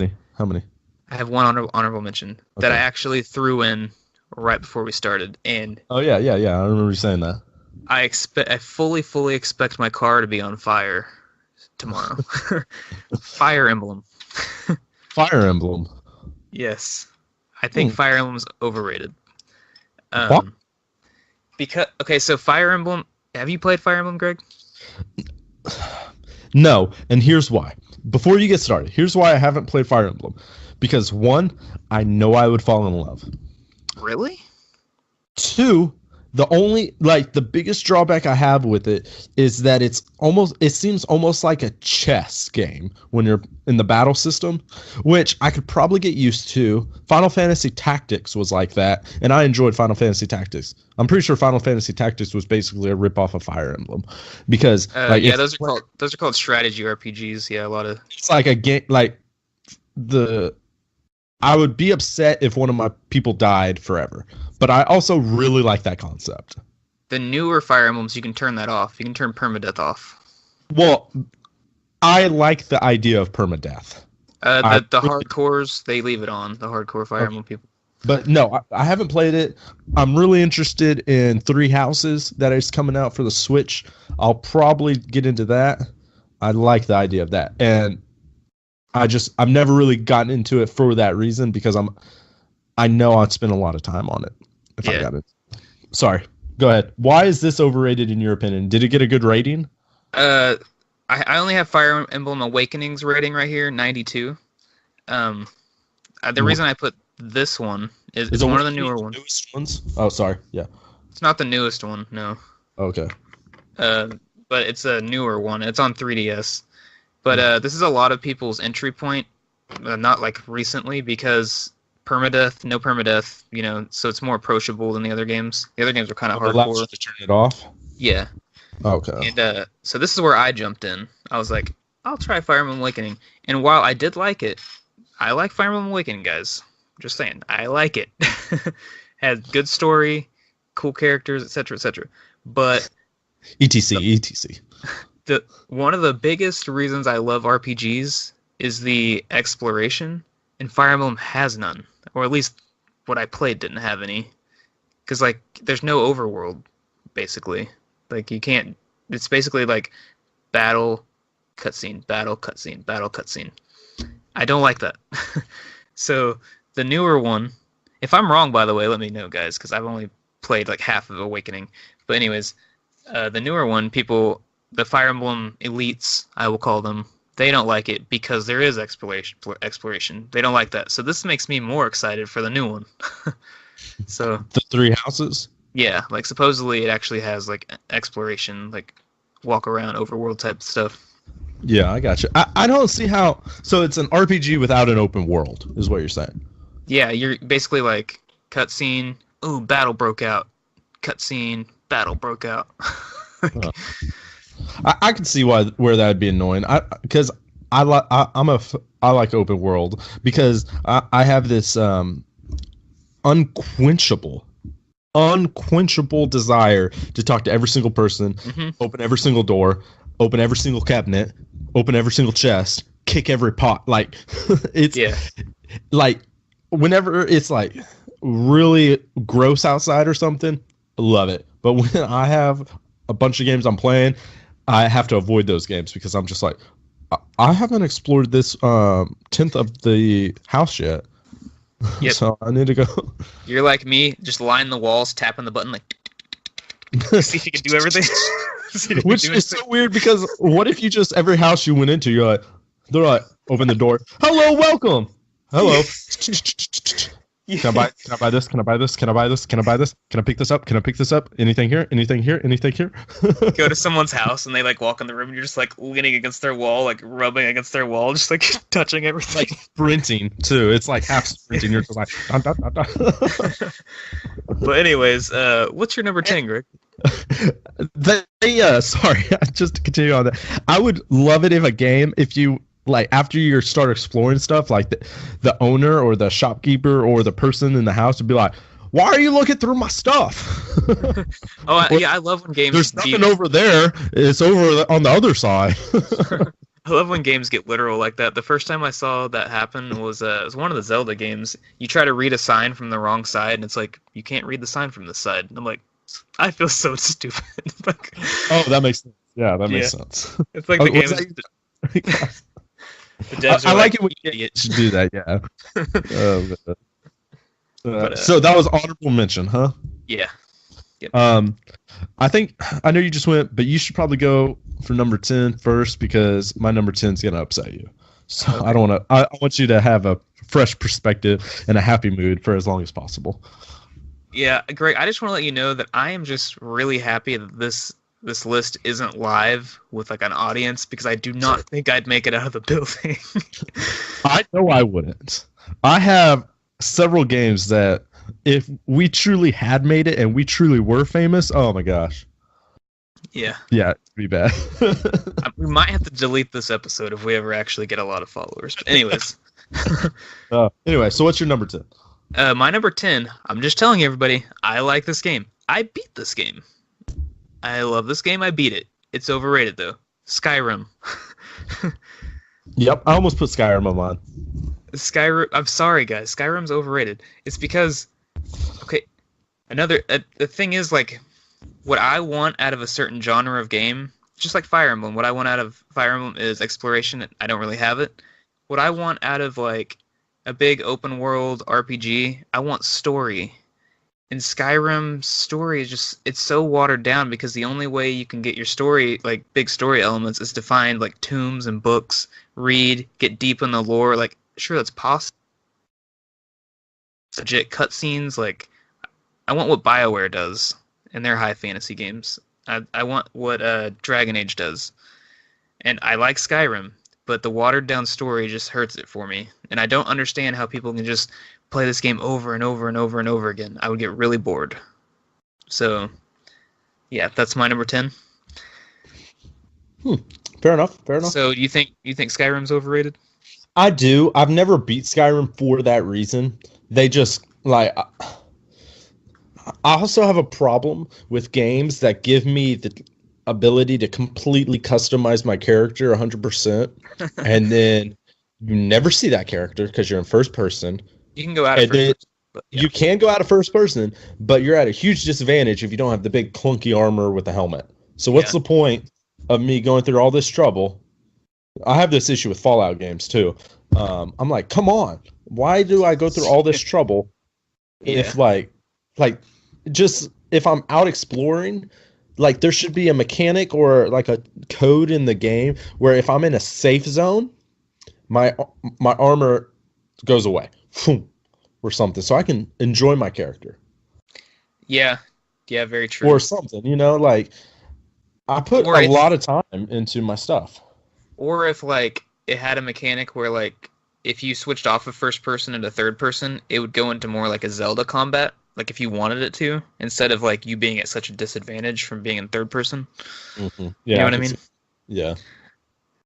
B: many?
A: I have one honorable mention that I actually threw in right before we started, and
B: yeah. I remember you saying that.
A: I fully expect my car to be on fire tomorrow. Fire Emblem.
B: Fire Emblem.
A: Yes, I think Fire Emblem's overrated.
B: What?
A: So Fire Emblem. Have you played Fire Emblem, Greg?
B: No, and here's why. Before you get started, here's why I haven't played Fire Emblem. Because 1, I know I would fall in love.
A: Really?
B: 2, the biggest drawback I have with it is that it seems almost like a chess game when you're in the battle system, which I could probably get used to. Final Fantasy Tactics was like that, and I enjoyed Final Fantasy Tactics. I'm pretty sure Final Fantasy Tactics was basically a ripoff of Fire Emblem, because
A: those are called strategy RPGs. Yeah, a lot of
B: it's like a game I would be upset if one of my people died forever, but I also really like that concept.
A: The newer Fire Emblems, you can turn that off. You can turn permadeath off.
B: Well, I like the idea of permadeath.
A: The hardcores, they leave it on. The hardcore Fire Emblem people.
B: But no, I haven't played it. I'm really interested in Three Houses that is coming out for the Switch. I'll probably get into that. I like the idea of that, and I've never really gotten into it for that reason because I know I'd spend a lot of time on it if I got it. Sorry, go ahead. Why is this overrated in your opinion? Did it get a good rating?
A: I only have Fire Emblem Awakenings rating right here, 92. The reason I put this one is it's one of the newer ones.
B: Newest ones? Oh, sorry. Yeah.
A: It's not the newest one, no.
B: Okay.
A: But it's a newer one. It's on 3DS. But this is a lot of people's entry point, not like recently, because no permadeath, so it's more approachable than the other games. The other games are kind of hardcore.
B: Allows you to turn it off?
A: Yeah.
B: Okay.
A: And so this is where I jumped in. I was like, I'll try Fire Emblem Awakening. And while I did like it, I like Fire Emblem Awakening, guys. Just saying, I like it. Had good story, cool characters, etc., etc. But
B: etc.
A: the one of the biggest reasons I love RPGs is the exploration, and Fire Emblem has none, or at least what I played didn't have any. Because like, there's no overworld, basically. Like you can't. It's basically like battle, cutscene, battle, cutscene, battle, cutscene. I don't like that. So the newer one, if I'm wrong, by the way, let me know, guys, because I've only played like half of Awakening. But anyways, the newer one, the Fire Emblem elites, I will call them, they don't like it because there is exploration. They don't like that. So this makes me more excited for the new one. So
B: the three houses.
A: Yeah, like supposedly it actually has like exploration, like walk around overworld type stuff.
B: Yeah, I got you. I don't see how. So it's an RPG without an open world, is what you're saying.
A: Yeah, you're basically like cutscene. Ooh, battle broke out. Cutscene. Battle broke out.
B: I can see where that would be annoying. Because I like open world because I have this unquenchable desire to talk to every single person, open every single door, open every single cabinet, open every single chest, kick every pot. Like it's like whenever it's like really gross outside or something, I love it. But when I have a bunch of games I'm playing, I have to avoid those games because I'm just like, I haven't explored this 10th of the house yet. Yep. So I need to go.
A: You're like me, just line the walls, tapping the button, like see if you can do everything.
B: Which is so weird because what if you just every house you went into, they're like, open the door, hello, welcome, hello. Can I buy this? Can I buy this? Can I buy this? Can I buy this? Can I pick this up? Can I pick this up? Anything here? Anything here? Anything here?
A: Go to someone's house and they like walk in the room and you're just like leaning against their wall, like rubbing against their wall, just like touching everything.
B: Like sprinting too. It's like half sprinting. You're just like dun, dun, dun, dun.
A: But anyways, what's your number 10, Greg?
B: Sorry, just to continue on that. I would love it if you like after you start exploring stuff, like the owner or the shopkeeper or the person in the house would be like, why are you looking through my stuff?
A: I love when games.
B: There's nothing over there. It's over on the other side.
A: I love when games get literal like that. The first time I saw that happen was it was one of the Zelda games. You try to read a sign from the wrong side, and it's like, you can't read the sign from this side. And I'm like, I feel so stupid. Like,
B: oh, that makes sense. Yeah, that makes sense.
A: It's like the game.
B: I like it when idiots do that, yeah. So that was honorable mention, huh?
A: Yeah. Yep.
B: I think I know you just went, but you should probably go for number 10 first because my number 10 is gonna upset you. So okay. I want you to have a fresh perspective and a happy mood for as long as possible.
A: Yeah, Greg, I just want to let you know that I am just really happy that this list isn't live with like an audience because I do not think I'd make it out of the building.
B: I know I wouldn't. I have several games that if we truly had made it and we truly were famous, oh my gosh.
A: Yeah.
B: Yeah, it'd be bad.
A: We might have to delete this episode if we ever actually get a lot of followers. But anyways.
B: Anyway, so what's your number 10?
A: My number 10, I'm just telling everybody, I like this game. I beat this game. I love this game. I beat it. It's overrated, though. Skyrim.
B: Yep, I almost put Skyrim on mine.
A: Skyrim. I'm sorry, guys. Skyrim's overrated. It's because, okay, the thing is, like, what I want out of a certain genre of game, just like Fire Emblem, what I want out of Fire Emblem is exploration. I don't really have it. What I want out of, like, a big open world RPG, I want story. And Skyrim's story is just, it's so watered down because the only way you can get your story, like big story elements, is to find like tombs and books, read, get deep in the lore. Like, sure, that's possible. Legit cutscenes, like, I want what BioWare does in their high fantasy games. I want what Dragon Age does. And I like Skyrim, but the watered down story just hurts it for me. And I don't understand how people can just play this game over and over and over and over again. I would get really bored. So, yeah, that's my number 10.
B: Fair enough.
A: So, do you think Skyrim's overrated?
B: I do. I've never beat Skyrim for that reason. They just like. I also have a problem with games that give me ability to completely customize my character 100%, and then you never see that character because you're in first person.
A: You can go out of
B: And
A: first
B: then
A: person, but yeah.
B: you can go out of first person, but you're at a huge disadvantage if you don't have the big clunky armor with the helmet. So what's
A: Yeah.
B: the point of me going through all this trouble? I have this issue with Fallout games too. I'm like, come on, why do I go through all this trouble
A: Yeah.
B: if like just if I'm out exploring, like there should be a mechanic or like a code in the game where if I'm in a safe zone, my my armor goes away, or something, so I can enjoy my character
A: Yeah. Yeah, very true.
B: or something. Like I put
A: Or
B: a
A: if
B: lot of time into my stuff.
A: or if like it had a mechanic where like if you switched off of first person into third person, it would go into more like a Zelda combat, like if you wanted it to, instead of like you being at such a disadvantage from being in third person.
B: Mm-hmm.
A: You
B: Yeah,
A: know
B: I
A: what I
B: can
A: mean?
B: see. Yeah,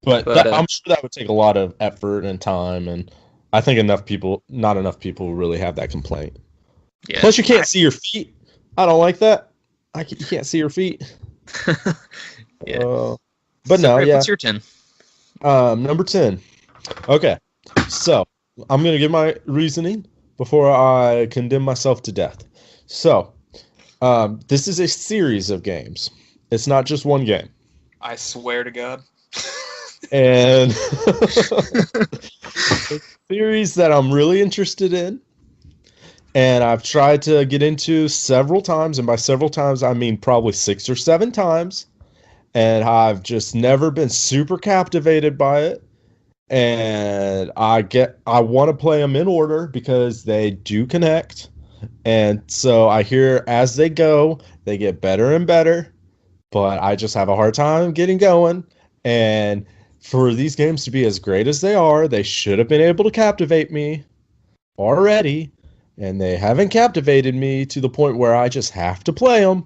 B: but
A: But
B: I'm sure that would take a lot of effort and time, and I think not enough people really have that complaint.
A: yeah.
B: Plus, you can't see your feet. I don't like that. You can't see your feet.
A: Yeah.
B: But
A: So
B: no,
A: Greg,
B: yeah.
A: what's your 10?
B: Number 10. Okay, so I'm gonna give my reasoning before I condemn myself to death. So, this is a series of games. It's not just one game.
A: I swear to God.
B: And it's a series that I'm really interested in, and I've tried to get into several times, and by several times I mean probably 6 or 7 times, and I've just never been super captivated by it. And I want to play them in order because they do connect, and so I hear as they go they get better and better, but I just have a hard time getting going. And for these games to be as great as they are, they should have been able to captivate me already, and they haven't captivated me to the point where I just have to play them.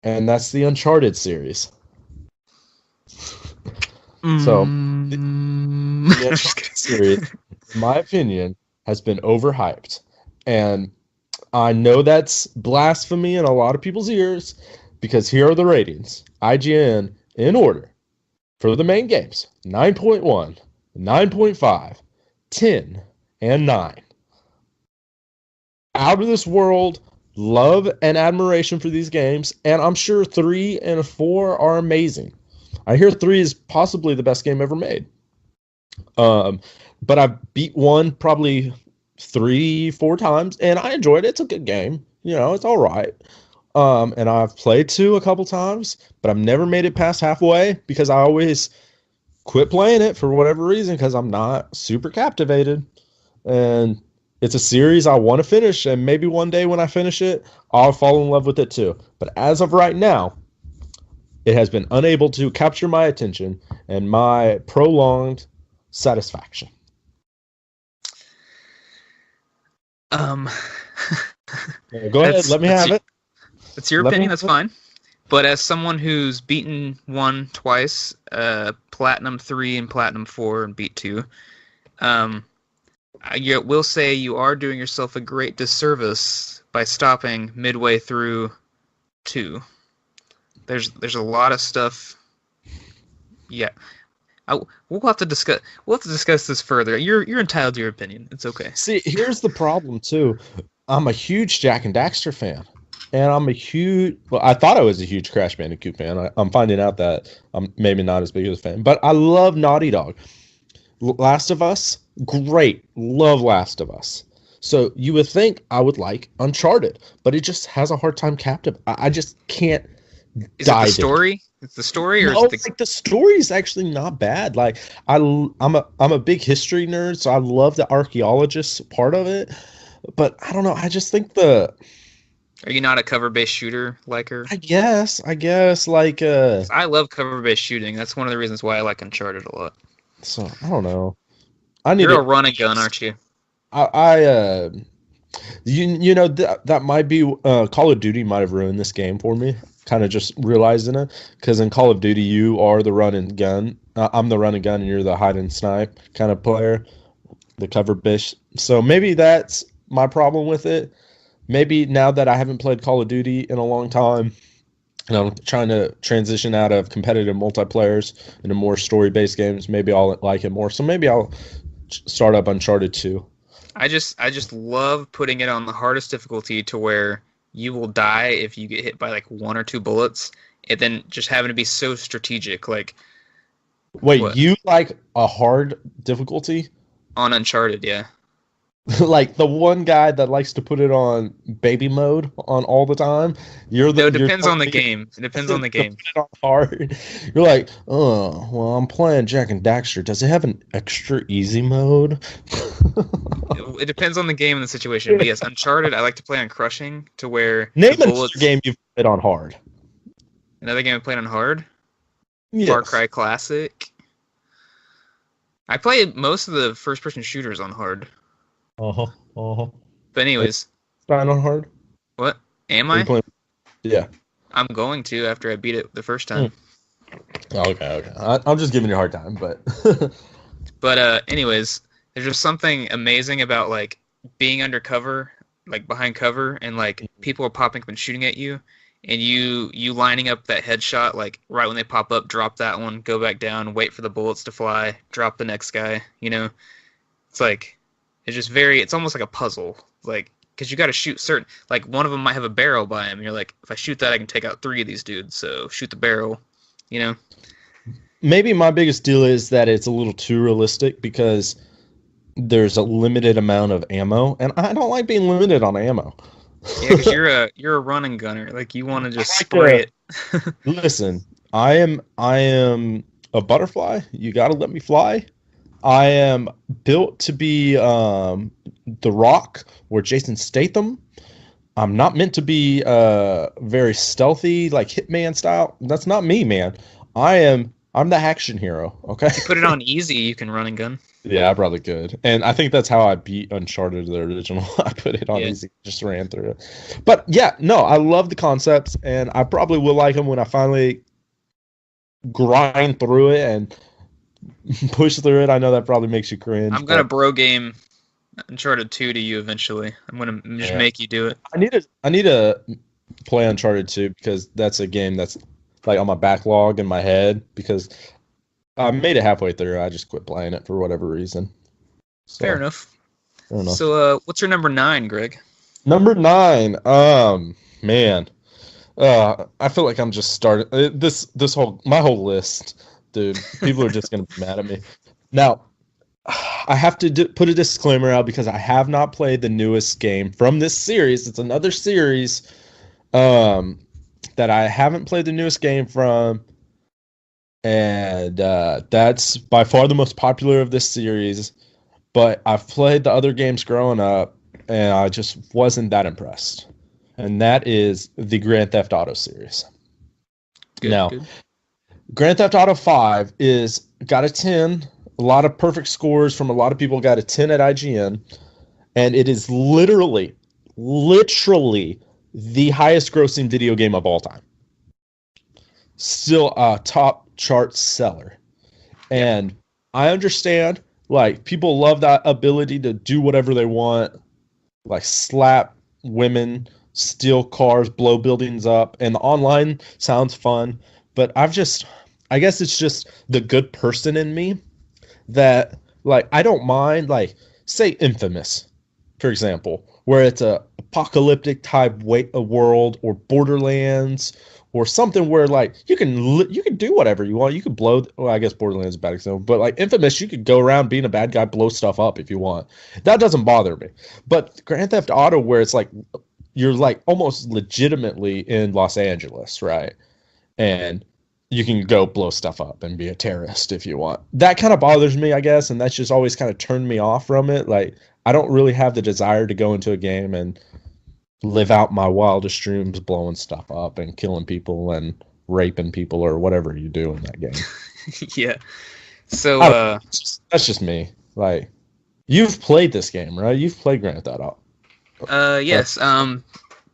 B: And that's the Uncharted series. So, the Uncharted series, in my opinion, has been overhyped. And I know that's blasphemy in a lot of people's ears, because here are the ratings. IGN, in order, for the main games: 9.1, 9.5, 10, and 9. Out of this world love and admiration for these games, and I'm sure 3 and 4 are amazing. I hear 3 is possibly the best game ever made. But I beat 1 probably 3-4 times, and I enjoyed it. It's a good game. It's all right. And I've played 2 a couple times, but I've never made it past halfway because I always quit playing it for whatever reason because I'm not super captivated. And it's a series I want to finish, and maybe one day when I finish it, I'll fall in love with it too. But as of right now, it has been unable to capture my attention and my prolonged satisfaction.
A: Um,
B: Go ahead, let me have it.
A: It's your
B: Let me
A: opinion.
B: have
A: That's
B: it.
A: fine. But as someone who's beaten 1 twice, Platinum 3 and Platinum 4, and beat 2, I will say you are doing yourself a great disservice by stopping midway through 2. There's a lot of stuff. Yeah, we'll have to discuss. We'll have to discuss this further. You're entitled to your opinion. It's okay.
B: See, here's the problem too. I'm a huge Jack and Daxter fan, and I thought I was a huge Crash Bandicoot fan. I'm finding out that I'm maybe not as big of a fan, but I love Naughty Dog. Last of Us, great. Love Last of Us. So you would think I would like Uncharted, but it just has a hard time captive. I just can't.
A: Is it the story? It's the story, or
B: No,
A: is it
B: like the story is actually not bad. Like I'm a big history nerd, so I love the archaeologist part of it. But I don't know. I just think
A: Are you not a cover-based shooter liker?
B: I guess like
A: I love cover-based shooting. That's one of the reasons why I like Uncharted a lot.
B: So I don't know. I need
A: You're a run and gun, aren't you?
B: That might be Call of Duty might have ruined this game for me. Kind of just realizing it, because in Call of Duty you are the run and gun. I'm the run and gun, and you're the hide and snipe kind of player, the cover bitch. So maybe that's my problem with it. Maybe now that I haven't played Call of Duty in a long time, and I'm trying to transition out of competitive multiplayers into more story-based games. Maybe I'll like it more. So maybe I'll start up Uncharted 2.
A: I just love putting it on the hardest difficulty to where you will die if you get hit by like one or two bullets, and then just having to be so strategic, like
B: Wait,
A: what
B: you like a hard difficulty?
A: on Uncharted, yeah.
B: Like the one guy that likes to put it on baby mode on all the time.
A: No, it
B: You're
A: depends on
B: telling
A: the
B: me
A: game. It depends
B: to
A: on the
B: put
A: game.
B: it on hard. You're like, oh, well, I'm playing Jack and Daxter. Does it have an extra easy mode?
A: It depends on the game and the situation. But yes, Uncharted, I like to play on crushing to where the
B: Name another
A: bullets.
B: game you've played on hard.
A: Another game I played on hard, Far
B: Yes.
A: Cry Classic. I play most of the first-person shooters on hard.
B: Uh-huh. Uh-huh.
A: But anyways,
B: Stein on hard?
A: what am
B: Are you
A: I?
B: playing? Yeah.
A: I'm going to after I beat it the first time.
B: Okay, okay. I'm just giving you a hard time, but
A: But anyways, there's just something amazing about like being undercover, like behind cover, and like people are popping up and shooting at you, and you lining up that headshot like right when they pop up, drop that one, go back down, wait for the bullets to fly, drop the next guy. You know, it's like it's just very. It's almost like a puzzle, like because you got to shoot certain. Like one of them might have a barrel by him. And you're like, if I shoot that, I can take out three of these dudes. So shoot the barrel. You know.
B: maybe my biggest deal is that it's a little too realistic because there's a limited amount of ammo, and I don't like being limited on ammo.
A: Yeah, because you're a running gunner. Like you want to just
B: like
A: spray it.
B: Listen, I am a butterfly. You got to let me fly. I am built to be the Rock or Jason Statham. I'm not meant to be very stealthy like Hitman style. That's not me, man. I'm the action hero, okay?
A: Put it on easy, you can run and gun.
B: Yeah, I probably could. And I think that's how I beat Uncharted, the original. I put it on
A: Yeah.
B: easy, just ran through it. But yeah, no, I love the concepts, and I probably will like them when I finally grind through it and push through it. I know that probably makes you cringe.
A: I'm gonna bro game Uncharted 2 to you eventually. I'm gonna just
B: Yeah.
A: make you do it.
B: I need to play Uncharted 2 because that's a game that's like on my backlog in my head because I made it halfway through. I just quit playing it for whatever reason. So,
A: Fair enough.
B: I don't know.
A: So, what's your number 9, Greg?
B: Number 9. Man. I feel like I'm just starting this whole my whole list, dude. People are just gonna be mad at me. Now, I have to put a disclaimer out because I have not played the newest game from this series. It's another series that I haven't played the newest game from, and that's by far the most popular of this series. But I've played the other games growing up, and I just wasn't that impressed. And that is the Grand Theft Auto series.
A: Good,
B: Now,
A: good.
B: Grand Theft Auto 5 is got a 10. A lot of perfect scores from a lot of people got a 10 at IGN. And it is literally the highest grossing video game of all time. Still a top chart seller. And I understand, like, people love that ability to do whatever they want, like slap women, steal cars, blow buildings up, and the online sounds fun. But I guess it's just the good person in me that, like, I don't mind, like, say Infamous, for example, where it's a apocalyptic type world, or Borderlands, or something where, like, you can do whatever you want. You could blow. Well, I guess Borderlands is a bad example, but like Infamous, you could go around being a bad guy, blow stuff up if you want. That doesn't bother me. But Grand Theft Auto, where it's like you're like almost legitimately in Los Angeles, right? And you can go blow stuff up and be a terrorist if you want. That kind of bothers me, I guess, and that's just always kind of turned me off from it. Like, I don't really have the desire to go into a game and live out my wildest dreams blowing stuff up and killing people and raping people or whatever you do in that game.
A: Yeah. So,
B: That's just me. Like, you've played this game, right? You've played Grand Theft Auto.
A: yes.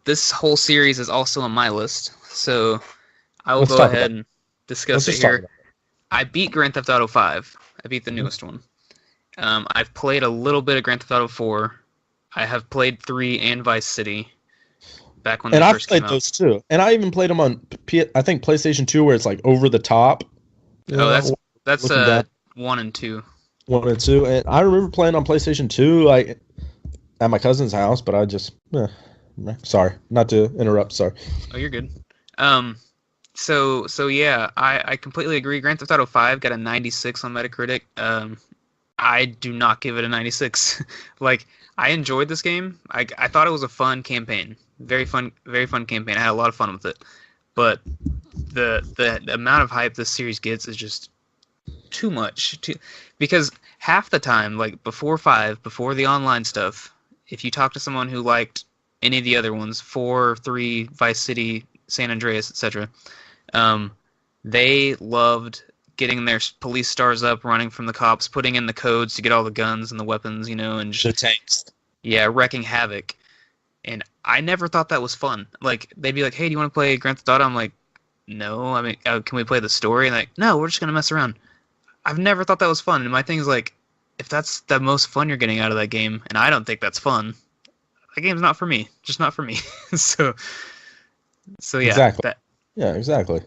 A: This whole series is also on my list, so I will
B: Let's
A: go
B: talk
A: ahead
B: about
A: and discuss
B: Let's
A: it
B: just talk
A: here.
B: about it.
A: I beat Grand Theft Auto 5. I beat the newest one. I've played a little bit of Grand Theft Auto 4. I have played 3 and Vice City. back when
B: And
A: they
B: I've
A: first came
B: played
A: out.
B: those too. And I even played them on, I think, PlayStation 2, where it's like over the top. I think PlayStation 2, where it's like over the top.
A: Oh, that's
B: Looking down
A: 1 and 2.
B: 1 and 2. And I remember playing on PlayStation 2, like at my cousin's house, but I just, sorry, not to interrupt. Sorry.
A: Oh, you're good. Um, so yeah, I completely agree. Grand Theft Auto 5 got a 96 on Metacritic. I do not give it a 96. Like, I enjoyed this game. I thought it was a fun campaign. Very fun campaign. I had a lot of fun with it. But the amount of hype this series gets is just too much. Because half the time, like before 5, before the online stuff, if you talk to someone who liked any of the other ones, 4, 3, Vice City, San Andreas, etc., um, they loved getting their police stars up, running from the cops, putting in the codes to get all the guns and the weapons, and
B: The
A: just,
B: tanks.
A: yeah, wrecking havoc. And I never thought that was fun. Like, they'd be like, hey, do you want to play Grand Theft Auto? I'm like, no. I mean, can we play the story? And like, no, we're just going to mess around. I've never thought that was fun. And my thing is like, if that's the most fun you're getting out of that game, and I don't think that's fun, that game's not for me. Just not for me. so, yeah.
B: Exactly. Yeah, exactly.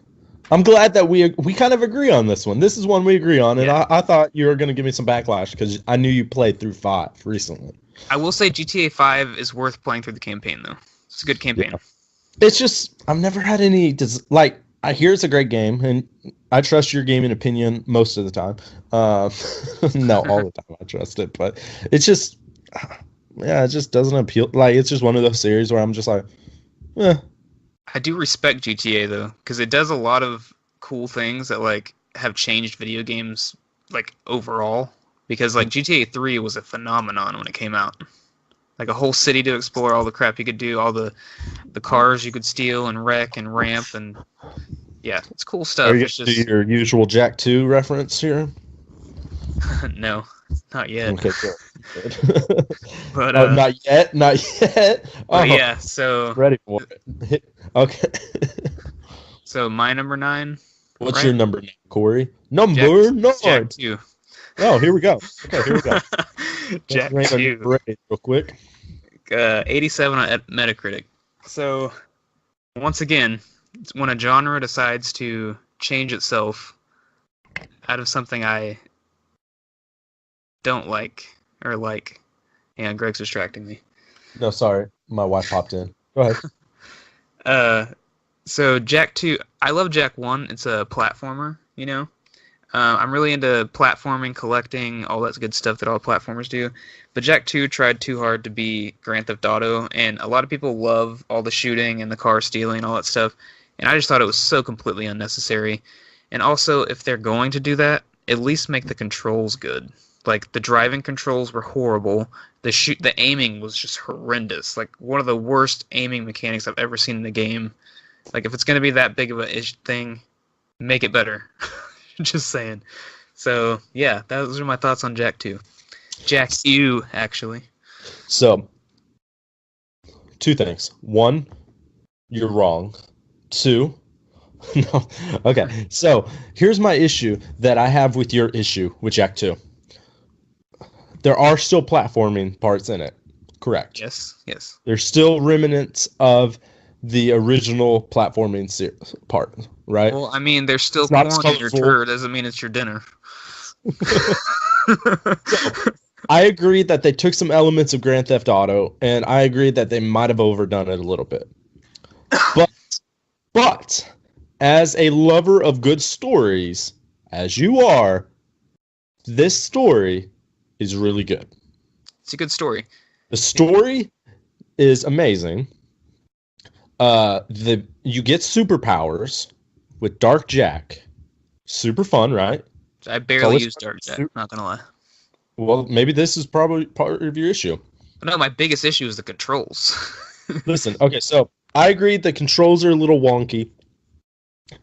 B: I'm glad that we kind of agree on this one. This is one we agree on, and
A: Yeah.
B: I thought you were going to give me some backlash because I knew you played through 5 recently.
A: I will say GTA 5 is worth playing through the campaign, though. It's a good campaign.
B: Yeah. It's just, I've never had any, like, I hear it's a great game, and I trust your gaming opinion most of the time. No, all the time I trust it, but it's just, yeah, it just doesn't appeal. Like, it's just one of those series where I'm just like, eh.
A: I do respect GTA, though, because it does a lot of cool things that, like, have changed video games, like, overall. Because, like, GTA 3 was a phenomenon when it came out. Like, a whole city to explore, all the crap you could do, all the cars you could steal and wreck and ramp, and yeah, it's cool stuff.
B: Are you
A: It's
B: going to
A: just
B: do your usual Jack 2 reference here?
A: no, not yet.
B: Okay, good.
A: But
B: not yet. Oh,
A: yeah. So
B: ready for it. Okay.
A: So my number 9.
B: What's
A: right?
B: your number 9, Corey? Number 9.
A: Jack 2.
B: Oh, here we go. Okay, here we go.
A: Jack
B: Let's rank
A: 2.
B: our rating real quick.
A: 87 on Metacritic. So once again, when a genre decides to change itself out of something I don't like or like, and Greg's distracting me.
B: No, sorry. My wife popped in. Go ahead.
A: So Jack 2, I love Jack 1. It's a platformer, I'm really into platforming, collecting, all that good stuff that all platformers do. But Jack 2 tried too hard to be Grand Theft Auto, and a lot of people love all the shooting and the car stealing and all that stuff. And I just thought it was so completely unnecessary. And also, if they're going to do that, at least make the controls good. Like, the driving controls were horrible. The aiming was just horrendous. Like, one of the worst aiming mechanics I've ever seen in a game. Like, if it's going to be that big of a thing, make it better. Just saying. So, yeah, those are my thoughts on Jack 2. Jack U, actually.
B: So, 2 things. 1, you're wrong. 2, no. Okay, so here's my issue that I have with your issue with Jack 2. There are still platforming parts in it. Correct.
A: Yes.
B: There's still remnants of the original platforming part, right?
A: Well, I mean, there's still
B: It's not
A: corn
B: as
A: in your
B: colorful.
A: turd. Doesn't mean it's your dinner.
B: I agree that they took some elements of Grand Theft Auto, and I agree that they might have overdone it a little bit. But as a lover of good stories, as you are, this story is really good.
A: It's a good story.
B: The story is amazing. You get superpowers with Dark Jack. Super fun, right?
A: I barely use Dark Jack, not gonna lie.
B: Well, maybe this is probably part of your issue.
A: But no, my biggest issue is the controls.
B: Listen, okay, so I agree the controls are a little wonky,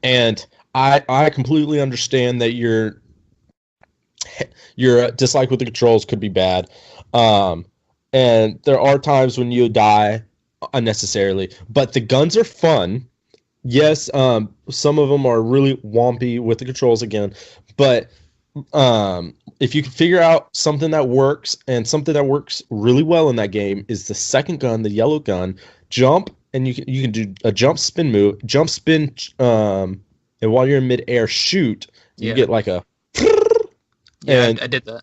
B: and I completely understand that your dislike with the controls could be bad. And there are times when you die unnecessarily, but the guns are fun. Yes, some of them are really wompy with the controls again, but if you can figure out something that works, and something that works really well in that game is the second gun, the yellow gun. Jump and you can do a jump spin, and while you're in midair, shoot. You get like a.
A: Yeah,
B: and
A: I did that.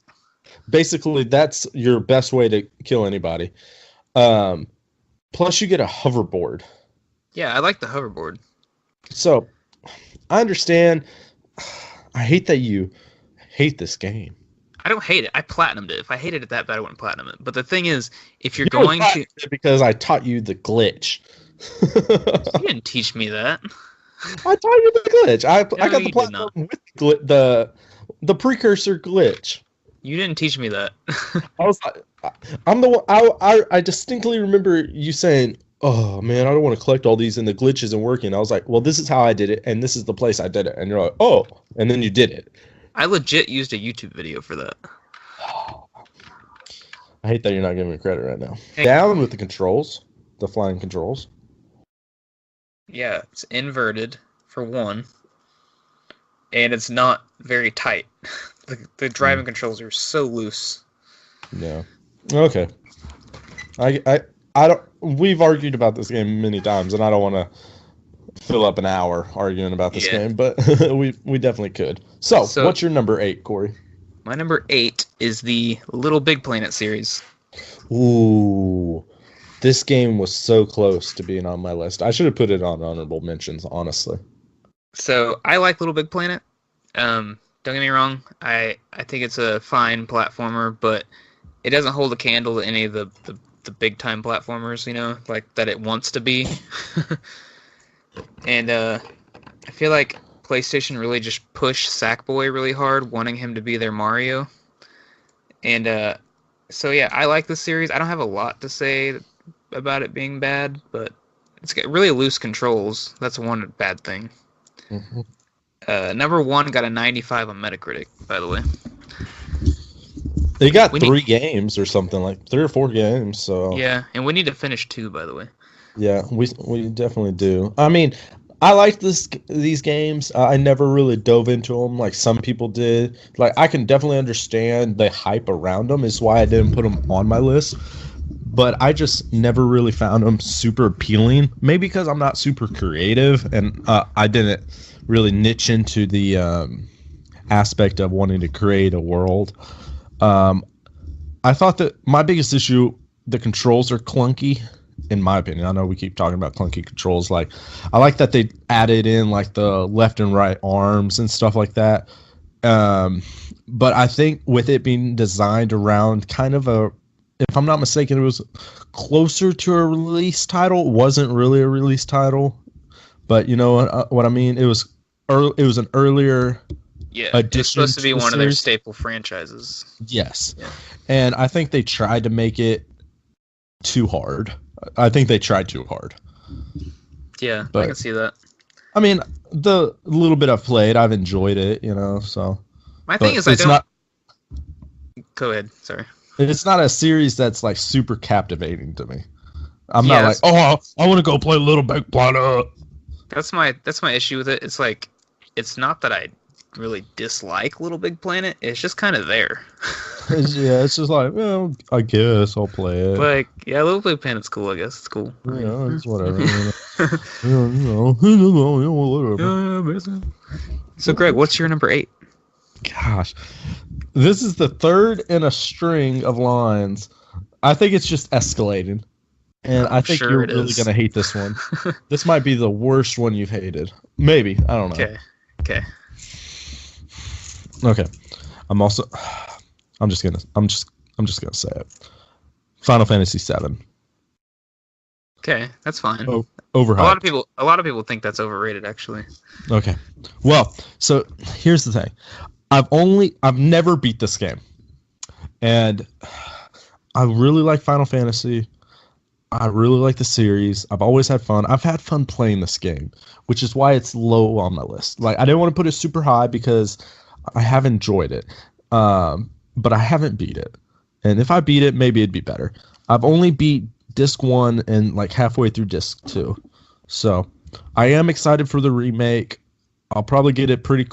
B: basically, that's your best way to kill anybody. Plus, you get a hoverboard.
A: Yeah, I like the hoverboard.
B: So, I understand. I hate that you hate this game.
A: I don't hate it. I platinumed it. If I hated it that bad, I wouldn't platinum it. But the thing is, if you're
B: You only
A: going to,
B: platinumed it because I taught you the glitch.
A: you didn't teach me that.
B: I taught you the glitch. I got the
A: you did
B: platinum
A: not.
B: with the precursor glitch.
A: You didn't teach me that.
B: I was like, I'm the one. I distinctly remember you saying, "Oh man, I don't want to collect all these," and the glitch isn't working. I was like, "Well, this is how I did it, and this is the place I did it." And you're like, "Oh," and then you did it.
A: I legit used a YouTube video for that.
B: I hate that you're not giving me credit right now.
A: Hey.
B: Down with the controls, the flying controls.
A: Yeah, it's inverted for one, and it's not very tight. The driving controls are so loose.
B: Yeah. Okay. I don't. We've argued about this game many times, and I don't want to fill up an hour arguing about this game, but we definitely could. So, what's your number 8, Corey?
A: My number 8 is the Little Big Planet series.
B: Ooh, this game was so close to being on my list. I should have put it on honorable mentions, honestly.
A: So I like Little Big Planet. Don't get me wrong. I think it's a fine platformer, but it doesn't hold a candle to any of the big time platformers, you know, like that it wants to be. And I feel like PlayStation really just pushed Sackboy really hard, wanting him to be their Mario. And so yeah, I like this series. I don't have a lot to say about it being bad, but it's got really loose controls. That's one bad thing. Mm-hmm. Number 1 got a 95 on Metacritic, by the way.
B: They got 3 games or something, like 3 or 4 games. So
A: yeah, and we need to finish 2, by the way.
B: Yeah, we definitely do. I mean, I like these games. I never really dove into them like some people did. Like, I can definitely understand the hype around them. Is why I didn't put them on my list. But I just never really found them super appealing. Maybe because I'm not super creative, and I didn't really niche into the aspect of wanting to create a world. I thought that my biggest issue, the controls are clunky. In my opinion, I know we keep talking about clunky controls. Like, I like that they added in like the left and right arms and stuff like that. But I think with it being designed around kind of a, if I'm not mistaken, it was closer to a release title. It wasn't really a release title, but you know what I mean. It was an earlier.
A: Yeah, it's supposed to be one of their staple franchises.
B: Yes, yeah. And I think they tried to make it too hard. I think they tried too hard.
A: Yeah, but I can see that.
B: I mean, the little bit I've played, I've enjoyed it, you know, so.
A: My thing is,
B: it's not.
A: Go ahead, sorry.
B: It's not a series that's, like, super captivating to me. I'm not like, oh, I want to go play Little Big Planet.
A: That's my issue with it. It's like, it's not that I really dislike Little Big Planet. It's just kind of there.
B: It's just like, well, I guess I'll play it.
A: Like, yeah, Little Big Planet's cool. I guess it's cool.
B: Yeah, it's whatever. Whatever.
A: So, Greg, what's your number 8?
B: Gosh, this is the third in a string of lines. I think it's just escalating, and I think you're really gonna hate this one. This might be the worst one you've hated. Maybe, I don't know. Okay. I'm just gonna say it. Final Fantasy VII.
A: Okay, that's fine.
B: Overhyped.
A: A lot of people think that's overrated, actually.
B: Okay. Well, so here's the thing. I've never beat this game. And I really like Final Fantasy. I really like the series. I've always had fun. I've had fun playing this game, which is why it's low on my list. Like, I didn't want to put it super high because I have enjoyed it. But I haven't beat it. And if I beat it, maybe it'd be better. I've only beat Disc 1 and like halfway through Disc 2. So I am excited for the remake. I'll probably get it pretty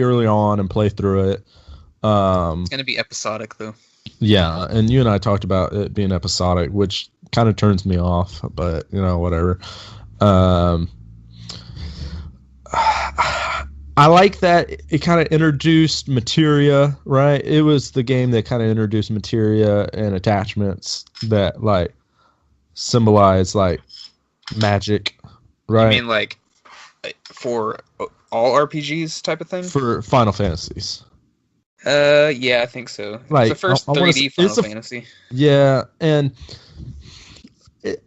B: early on and play through it.
A: It's going to be episodic, though.
B: Yeah, and you and I talked about it being episodic, which kind of turns me off, but whatever. Um, I like that it kind of introduced materia, right? It was the game that kind of introduced materia and attachments that like symbolize like magic, right?
A: You mean like for all RPGs type of thing?
B: For Final Fantasies.
A: Yeah, I think so.
B: Like,
A: it's the first 3D Final Fantasy.
B: Yeah, and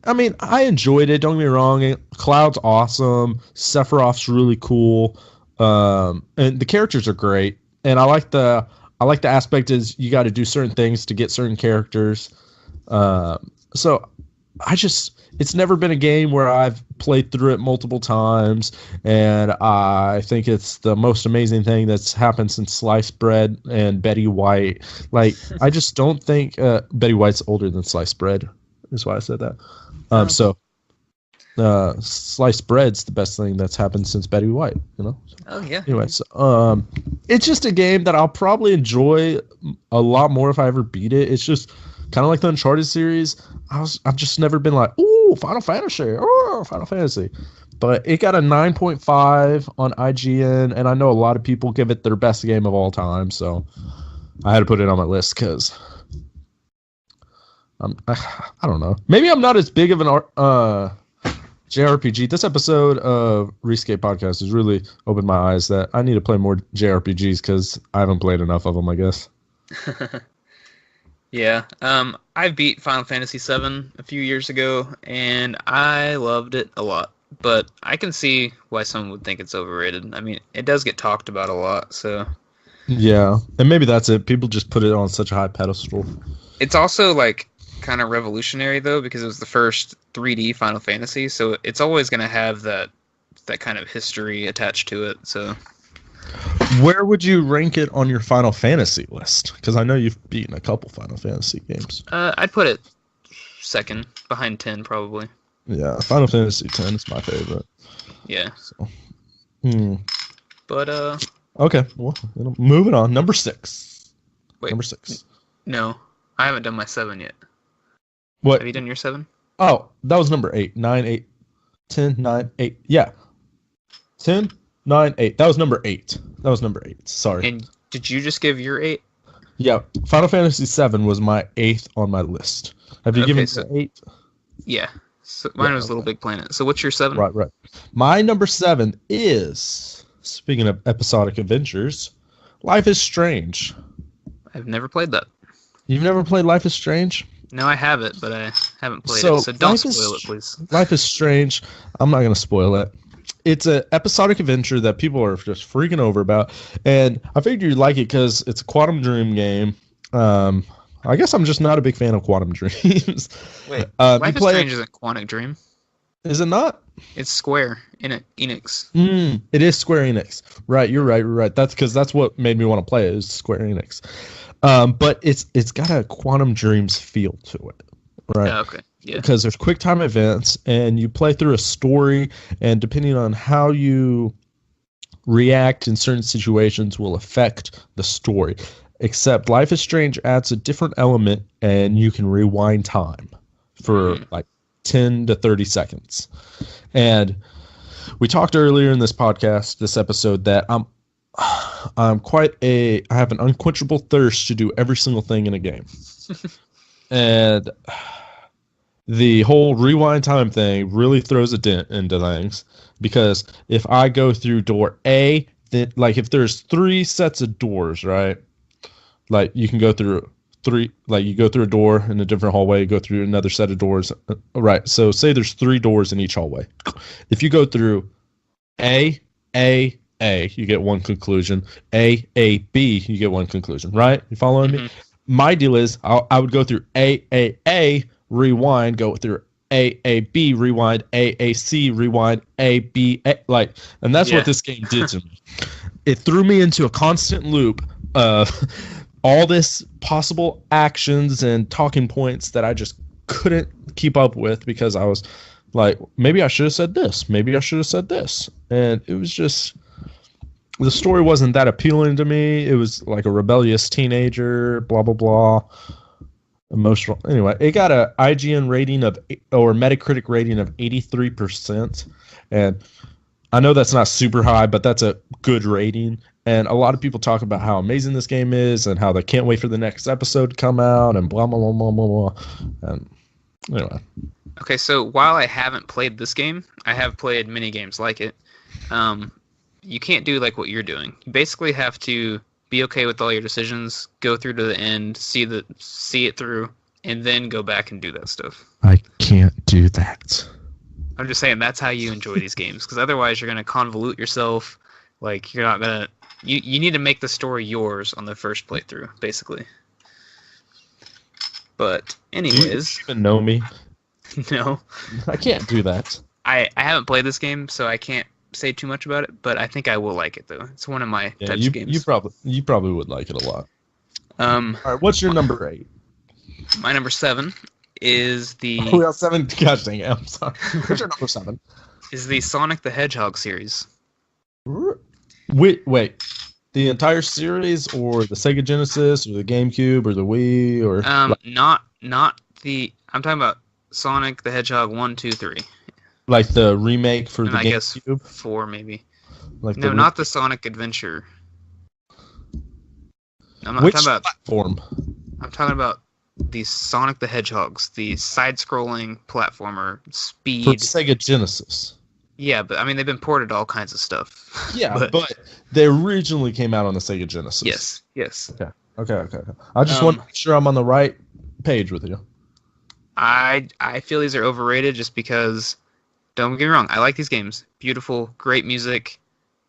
B: I mean, I enjoyed it. Don't get me wrong. Cloud's awesome. Sephiroth's really cool. And the characters are great. And I like the aspect is you got to do certain things to get certain characters. So it's never been a game where I've played through it multiple times, and I think it's the most amazing thing that's happened since sliced bread and Betty White. Like, I just don't think Betty White's older than sliced bread. Is why I said that. So sliced bread's the best thing that's happened since Betty White.
A: Oh yeah.
B: Anyway, so it's just a game that I'll probably enjoy a lot more if I ever beat it. It's just kind of like the Uncharted series. I've just never been like, ooh, Final Fantasy. But it got a 9.5 on IGN, and I know a lot of people give it their best game of all time, so I had to put it on my list because I don't know. Maybe I'm not as big of an JRPG. This episode of Rescape Podcast has really opened my eyes that I need to play more JRPGs because I haven't played enough of them, I guess.
A: Yeah, I beat Final Fantasy VII a few years ago, and I loved it a lot. But I can see why someone would think it's overrated. I mean, it does get talked about a lot, so...
B: Yeah, and maybe that's it. People just put it on such a high pedestal.
A: It's also, like, kind of revolutionary, though, because it was the first 3D Final Fantasy, so it's always going to have that kind of history attached to it, so...
B: Where would you rank it on your Final Fantasy list? Because I know you've beaten a couple Final Fantasy games.
A: I'd put it second, behind 10 probably.
B: Yeah, Final Fantasy X is my favorite.
A: Yeah.
B: So,
A: But
B: okay, well, moving on. Number 6.
A: Wait.
B: Number 6.
A: No, I haven't done my 7 yet.
B: What?
A: Have you done your 7?
B: Oh, that was number 8. 9, 8, 10, 9, 8. Yeah. 10, 9, 8. That was number 8. Sorry.
A: And did you just give your 8?
B: Yeah. Final Fantasy VII was my 8th on my list. Have you given it 8?
A: Yeah. So mine was Little Big Planet. So what's your 7?
B: Right. My number 7 is, speaking of episodic adventures, Life is Strange.
A: I've never played that.
B: You've never played Life is Strange?
A: No, I have it, but I haven't played it. So don't spoil it, please.
B: Life is Strange. I'm not going to spoil it. It's an episodic adventure that people are just freaking over about, and I figured you'd like it because it's a Quantum Dream game. I guess I'm just not a big fan of Quantum Dreams.
A: Wait, Life is Strange isn't Quantum Dream.
B: Is it not?
A: It's Square Enix.
B: It is Square Enix. Right, you're right. That's what made me want to play it, is Square Enix. But it's got a Quantum Dreams feel to it. Right.
A: Oh, okay. Yeah.
B: Because there's quick time events, and you play through a story, and depending on how you react in certain situations will affect the story. Except Life is Strange adds a different element, and you can rewind time for like 10 to 30 seconds. And we talked earlier in this episode, that I have an unquenchable thirst to do every single thing in a game. And the whole rewind time thing really throws a dent into things, because if I go through door A, then like if there's 3 sets of doors, right? Like you can go through 3, like you go through a door in a different hallway, go through another set of doors, right? So say there's 3 doors in each hallway. If you go through A, you get one conclusion. A, B, you get one conclusion, right? You following me? My deal is I would go through A, rewind, go through A, B, rewind, C, rewind, B, like, and that's what this game did to me. It threw me into a constant loop of all this possible actions and talking points that I just couldn't keep up with, because I was like, maybe I should have said this, maybe I should have said this, and it was just, the story wasn't that appealing to me. It was like a rebellious teenager, blah blah blah. Emotional. Anyway, it got a IGN rating or Metacritic rating of 83%, and I know that's not super high, but that's a good rating. And a lot of people talk about how amazing this game is and how they can't wait for the next episode to come out and blah blah blah blah blah blah. And anyway,
A: Okay, so while I haven't played this game, I have played mini games like it. You can't do like what you're doing. You basically have to be okay with all your decisions, go through to the end, see it through, and then go back and do that stuff.
B: I can't do that.
A: I'm just saying that's how you enjoy these games, because otherwise you're gonna convolute yourself. Like you're not gonna. You need to make the story yours on the first playthrough, basically. But anyways,
B: Do you even know me?
A: no,
B: I can't do that.
A: I haven't played this game, so I can't say too much about it. But I think I will like it though. It's one of my types of games.
B: You probably would like it a lot. All
A: Um,
B: right, what's your number 8?
A: my number 7 is the
B: We got 7. Gosh dang it! I'm sorry. What's your number 7?
A: Sonic the Hedgehog series.
B: Wait. The entire series, or the Sega Genesis, or the GameCube, or the Wii, or
A: Not the. I'm talking about Sonic the Hedgehog 1, 2, 3.
B: like the remake for
A: And
B: the
A: I guess
B: GameCube.
A: 4 maybe.
B: Like
A: No, not the Sonic Adventure. I'm not
B: which
A: talking about.
B: platform?
A: I'm talking about the Sonic the Hedgehogs, the side-scrolling platformer
B: For
A: speed.
B: Sega Genesis.
A: Yeah, but I mean they've been ported to all kinds of stuff.
B: Yeah, but they originally came out on the Sega Genesis.
A: yes.
B: Okay. I just want to make sure I'm on the right page with you.
A: I feel these are overrated just because. Don't get me wrong, I like these games. Beautiful, great music.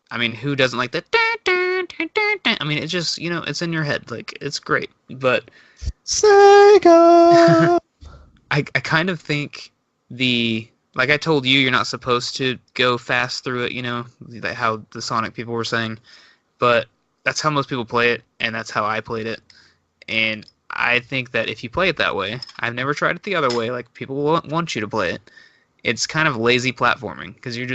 A: I mean, who doesn't like that? I mean, it's just, it's in your head. Like, it's great. But
B: Sega!
A: I kind of think like I told you, you're not supposed to go fast through it, like how the Sonic people were saying. But that's how most people play it, and that's how I played it. And I think that if you play it that way, I've never tried it the other way, like people want you to play it. It's kind of lazy platforming because you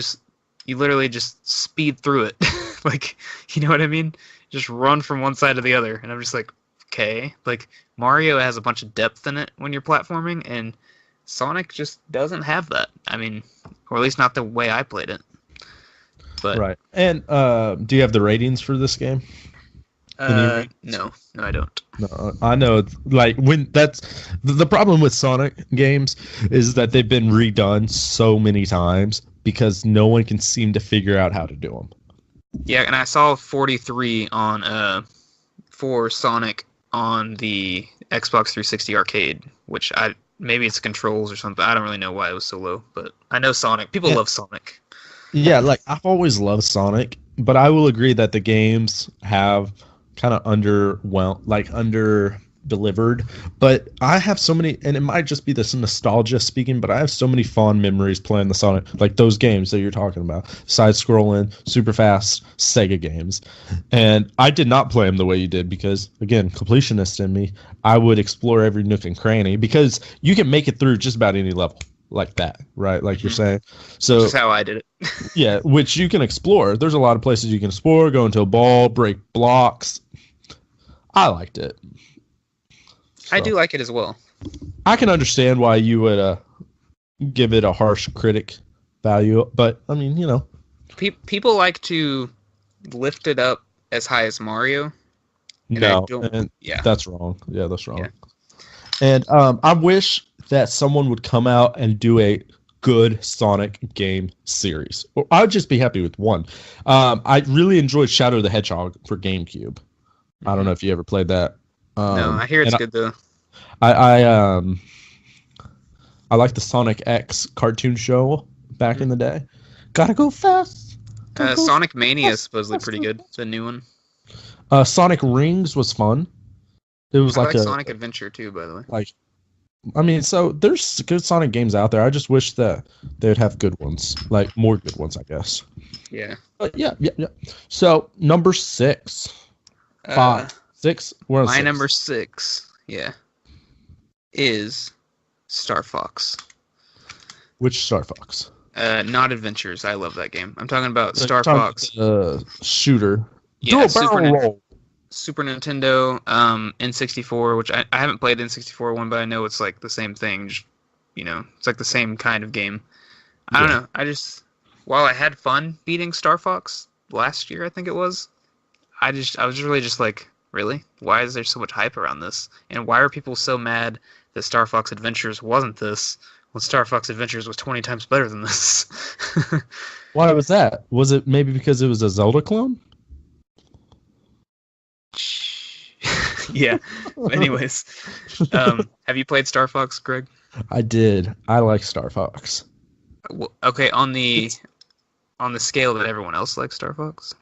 A: literally just speed through it. Like, you know what I mean? Just run from one side to the other. And I'm just like, okay. Like, Mario has a bunch of depth in it when you're platforming, and Sonic just doesn't have that. I mean, or at least not the way I played it. But
B: Right. And do you have the ratings for this game?
A: no, I don't.
B: No, I know. Like when that's the problem with Sonic games is that they've been redone so many times because no one can seem to figure out how to do them.
A: Yeah, and I saw 43 on for Sonic on the Xbox 360 arcade, which maybe it's controls or something. I don't really know why it was so low, but I know Sonic. People love Sonic.
B: Yeah, like I've always loved Sonic, but I will agree that the games have kind of under delivered. But I have so many, and it might just be this nostalgia speaking, but I have so many fond memories playing the Sonic, like those games that you're talking about, side-scrolling, super fast Sega games. And I did not play them the way you did because, again, completionist in me, I would explore every nook and cranny because you can make it through just about any level like that, right? Like you're saying. So
A: That's how I did it.
B: yeah, which you can explore. There's a lot of places you can explore, go into a ball, break blocks. I liked it.
A: I do like it as well.
B: I can understand why you would give it a harsh critic value, but I mean,
A: People like to lift it up as high as Mario.
B: That's wrong. Yeah, that's wrong.
A: Yeah.
B: And I wish that someone would come out and do a good Sonic game series. Or I'd just be happy with one. I really enjoyed Shadow the Hedgehog for GameCube. I don't know if you ever played that.
A: No, I hear it's good though.
B: I like the Sonic X cartoon show back in the day. Gotta go fast.
A: Sonic Mania is supposedly pretty good. The new one.
B: Sonic Rings was fun. It was
A: I
B: like
A: like
B: a
A: Sonic Adventure too, by the way.
B: like. I mean, so there's good Sonic games out there. I just wish that they'd have good ones, like more good ones, I guess.
A: Yeah.
B: But yeah. So number 6, 5, 6. We're on
A: My
B: 6.
A: number 6, is Star Fox.
B: Which Star Fox?
A: Not Adventures. I love that game. I'm talking about Star
B: Talking
A: Fox.
B: shooter.
A: Yeah,
B: Do a barrel roll.
A: Super Nintendo, N64, which I haven't played the N64 one, but I know it's like the same thing. Just, it's like the same kind of game. I don't know. While I had fun beating Star Fox last year, I think it was, I was really just like, really? Why is there so much hype around this? And why are people so mad that Star Fox Adventures wasn't this when Star Fox Adventures was 20 times better than this?
B: Why was that? Was it maybe because it was a Zelda clone?
A: Yeah. Anyways, have you played Star Fox, Greg?
B: I did. I like Star Fox.
A: Okay, on the scale that everyone else likes Star Fox.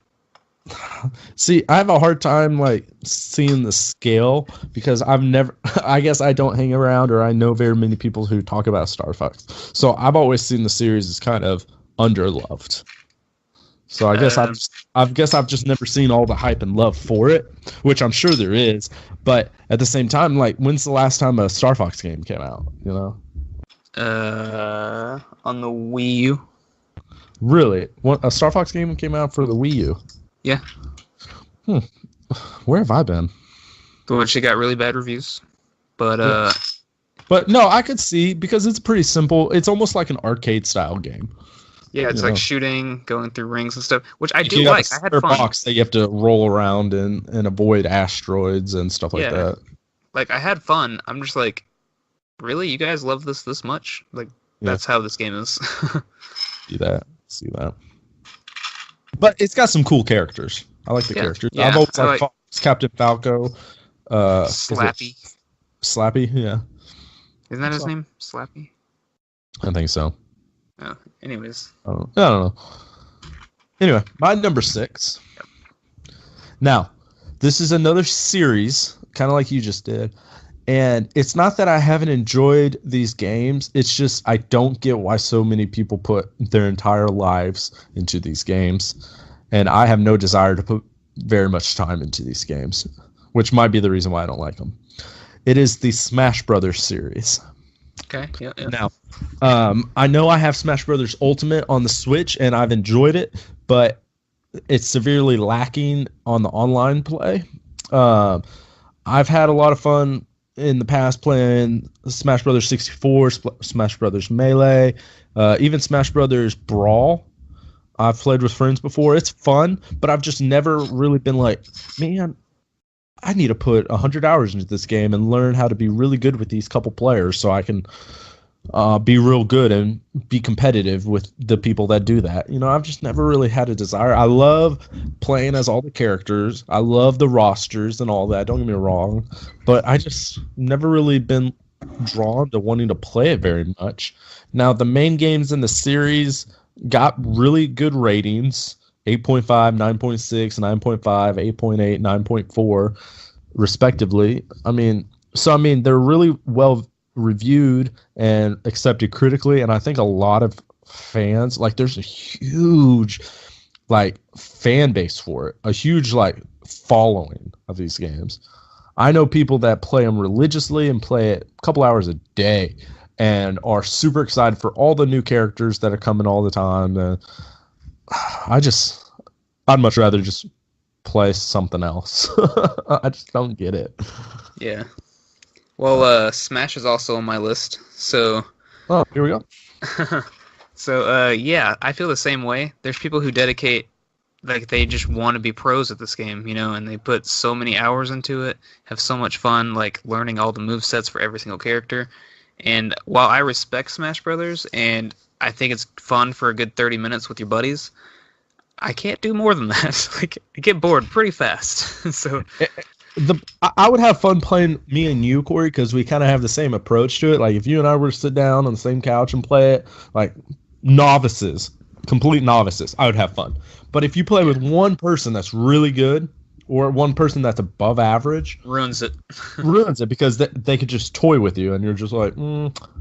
B: See, I have a hard time like seeing the scale because I guess I don't hang around or I know very many people who talk about Star Fox. So I've always seen the series as kind of underloved. So I guess I've just never seen all the hype and love for it, which I'm sure there is. But at the same time, like, when's the last time a Star Fox game came out?
A: On the Wii U.
B: Really? A Star Fox game came out for the Wii U?
A: Yeah.
B: Where have I been?
A: Which it got really bad reviews. But
B: But no, I could see because it's pretty simple. It's almost like an arcade style game.
A: Yeah, it's like shooting, going through rings and stuff, which I do like. I had fun.
B: Box that you have to roll around and avoid asteroids and stuff like that.
A: Like, I had fun. I'm just like, really? You guys love this much? Like, that's how this game is.
B: See that. But it's got some cool characters. I like the characters.
A: Yeah,
B: I've always liked Captain Falco.
A: Slappy.
B: Slappy, yeah.
A: Isn't that his name? Slappy?
B: I think so.
A: Oh, anyways.
B: I don't know. Anyway, my number 6. Yep. Now, this is another series, kind of like you just did. And it's not that I haven't enjoyed these games. It's just I don't get why so many people put their entire lives into these games. And I have no desire to put very much time into these games, which might be the reason why I don't like them. It is the Smash Brothers series.
A: Okay, yeah.
B: Now, I know I have Smash Brothers Ultimate on the Switch, and I've enjoyed it, but it's severely lacking on the online play. I've had a lot of fun in the past playing Smash Brothers 64, Smash Brothers Melee, even Smash Brothers Brawl. I've played with friends before. It's fun, but I've just never really been like, man, I need to put 100 hours into this game and learn how to be really good with these couple players so I can be real good and be competitive with the people that do that. I've just never really had a desire. I love playing as all the characters. I love the rosters and all that. Don't get me wrong. But I just never really been drawn to wanting to play it very much. Now, the main games in the series got really good ratings. 8.5, 9.6, 9.5, 8.8, 9.4, respectively. They're really well reviewed and accepted critically, and I think a lot of fans, there's a huge, fan base for it, a huge, following of these games. I know people that play them religiously and play it a couple hours a day and are super excited for all the new characters that are coming all the time. I'd much rather just play something else. I just don't get it.
A: Yeah. Well, Smash is also on my list, so...
B: Oh, here we go.
A: So, yeah, I feel the same way. There's people who dedicate, they just want to be pros at this game, and they put so many hours into it, have so much fun, learning all the movesets for every single character. And while I respect Smash Brothers, and I think it's fun for a good 30 minutes with your buddies, I can't do more than that. I get bored pretty fast. So
B: I would have fun playing me and you, Corey, because we kind of have the same approach to it. If you and I were to sit down on the same couch and play it, novices, complete novices, I would have fun. But if you play with one person that's really good or one person that's above average,
A: ruins it
B: because they could just toy with you and you're just like,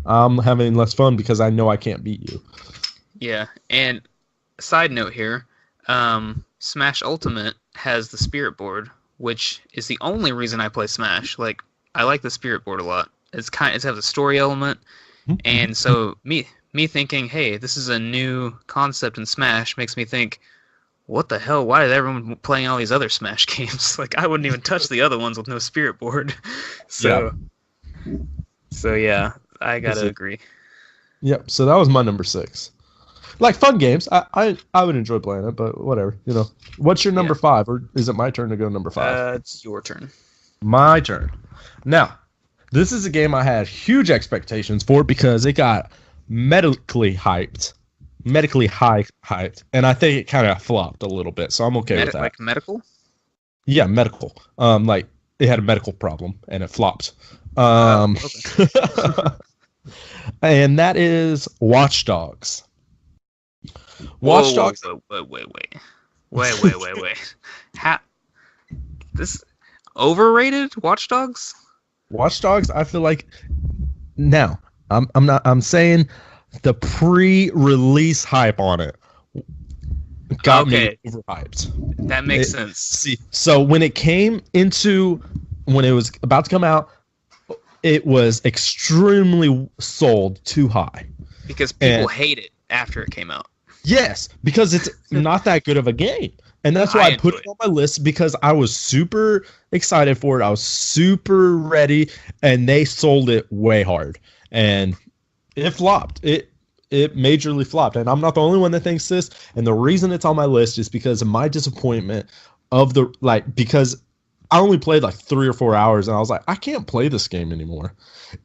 B: I'm having less fun because I know I can't beat you.
A: Yeah, and side note here, Smash Ultimate has the Spirit Board, which is the only reason I play Smash. I like the Spirit Board a lot. It has a story element, and so me thinking, hey, this is a new concept in Smash makes me think, what the hell? Why is everyone playing all these other Smash games? Like, I wouldn't even touch the other ones with no Spirit Board.
B: Yeah.
A: So, so yeah, I
B: Is
A: gotta
B: it?
A: agree.
B: Yep. So that was my number 6. Like fun games. I would enjoy playing it, but whatever. What's your number
A: Yeah.
B: 5, or is it my turn to go number 5?
A: It's your turn.
B: My turn. Now, this is a game I had huge expectations for because it got medically hyped. Medically hyped. And I think it kind of flopped a little bit. So I'm okay with that.
A: Like medical?
B: Yeah, medical. Like it had a medical problem and it flopped.
A: Okay.
B: And that is Watch Dogs. Watch Dogs.
A: Wait. How this overrated Watch Dogs?
B: Watch Dogs, I feel like now I'm saying the pre-release hype on it got me overhyped.
A: That makes sense.
B: See, so when it was about to come out, it was extremely sold too high.
A: Because people hate it after it came out.
B: Yes, because it's not that good of a game. And that's why I put it on my list, because I was super excited for it. I was super ready, and they sold it way hard. And it flopped. It majorly flopped. And I'm not the only one that thinks this. And the reason it's on my list is because of my disappointment because I only played like 3 or 4 hours, and I was like, I can't play this game anymore.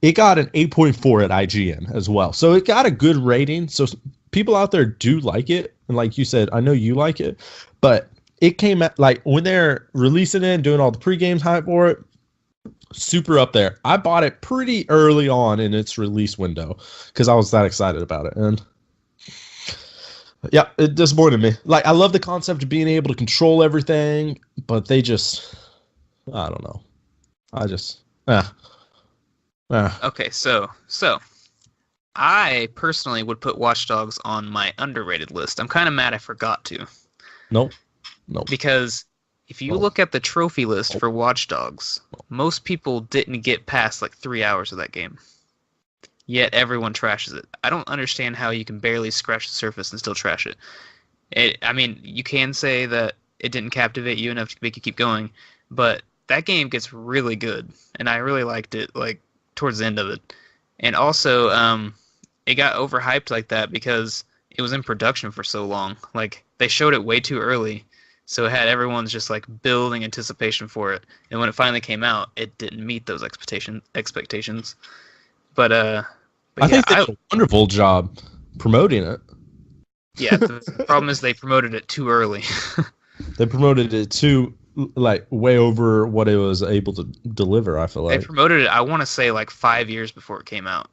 B: It got an 8.4 at IGN as well. So it got a good rating. So people out there do like it. And like you said, I know you like it. But it came out, like, when they're releasing it and doing all the pre-games hype for it, super up there. I bought it pretty early on in its release window because I was that excited about it. And yeah, it disappointed me. Like, I love the concept of being able to control everything, but they just, I don't know.
A: Okay, so I personally would put Watch Dogs on my underrated list. I'm kind of mad I forgot to.
B: Nope.
A: Because if you look at the trophy list for Watch Dogs, most people didn't get past like 3 hours of that game. Yet everyone trashes it. I don't understand how you can barely scratch the surface and still trash it. I mean, you can say that it didn't captivate you enough to make you keep going, but that game gets really good, and I really liked it, like, towards the end of it. And also, it got overhyped like that because it was in production for so long. Like, they showed it way too early, so it had everyone's just, like, building anticipation for it. And when it finally came out, it didn't meet those expectations. But
B: I think they did a wonderful job promoting it.
A: Yeah, the problem is they promoted it too early.
B: They promoted it too, like, way over what it was able to deliver, I feel like.
A: They promoted it, I want to say, like 5 years before it came out.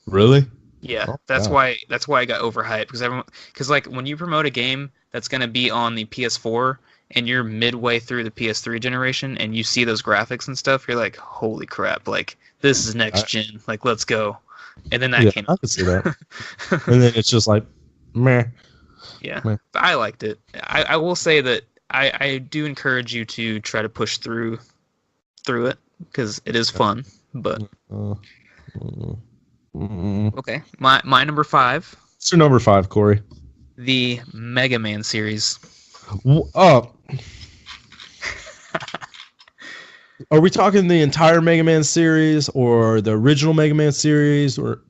B: Really?
A: Yeah,
B: Oh,
A: that's
B: wow.
A: why it got overhyped, because like when you promote a game that's going to be on the PS4 and you're midway through the PS3 generation and you see those graphics and stuff, you're like, holy crap, like, this is next gen, like, let's go. And then that came out.
B: I could see that. And then it's just like, meh.
A: Yeah,
B: Meh.
A: I liked it. I will say that I do encourage you to try to push through it because it is fun. But okay, my number 5.
B: What's your number 5, Corey?
A: The Mega Man series.
B: Are we talking the entire Mega Man series, or the original Mega Man series, or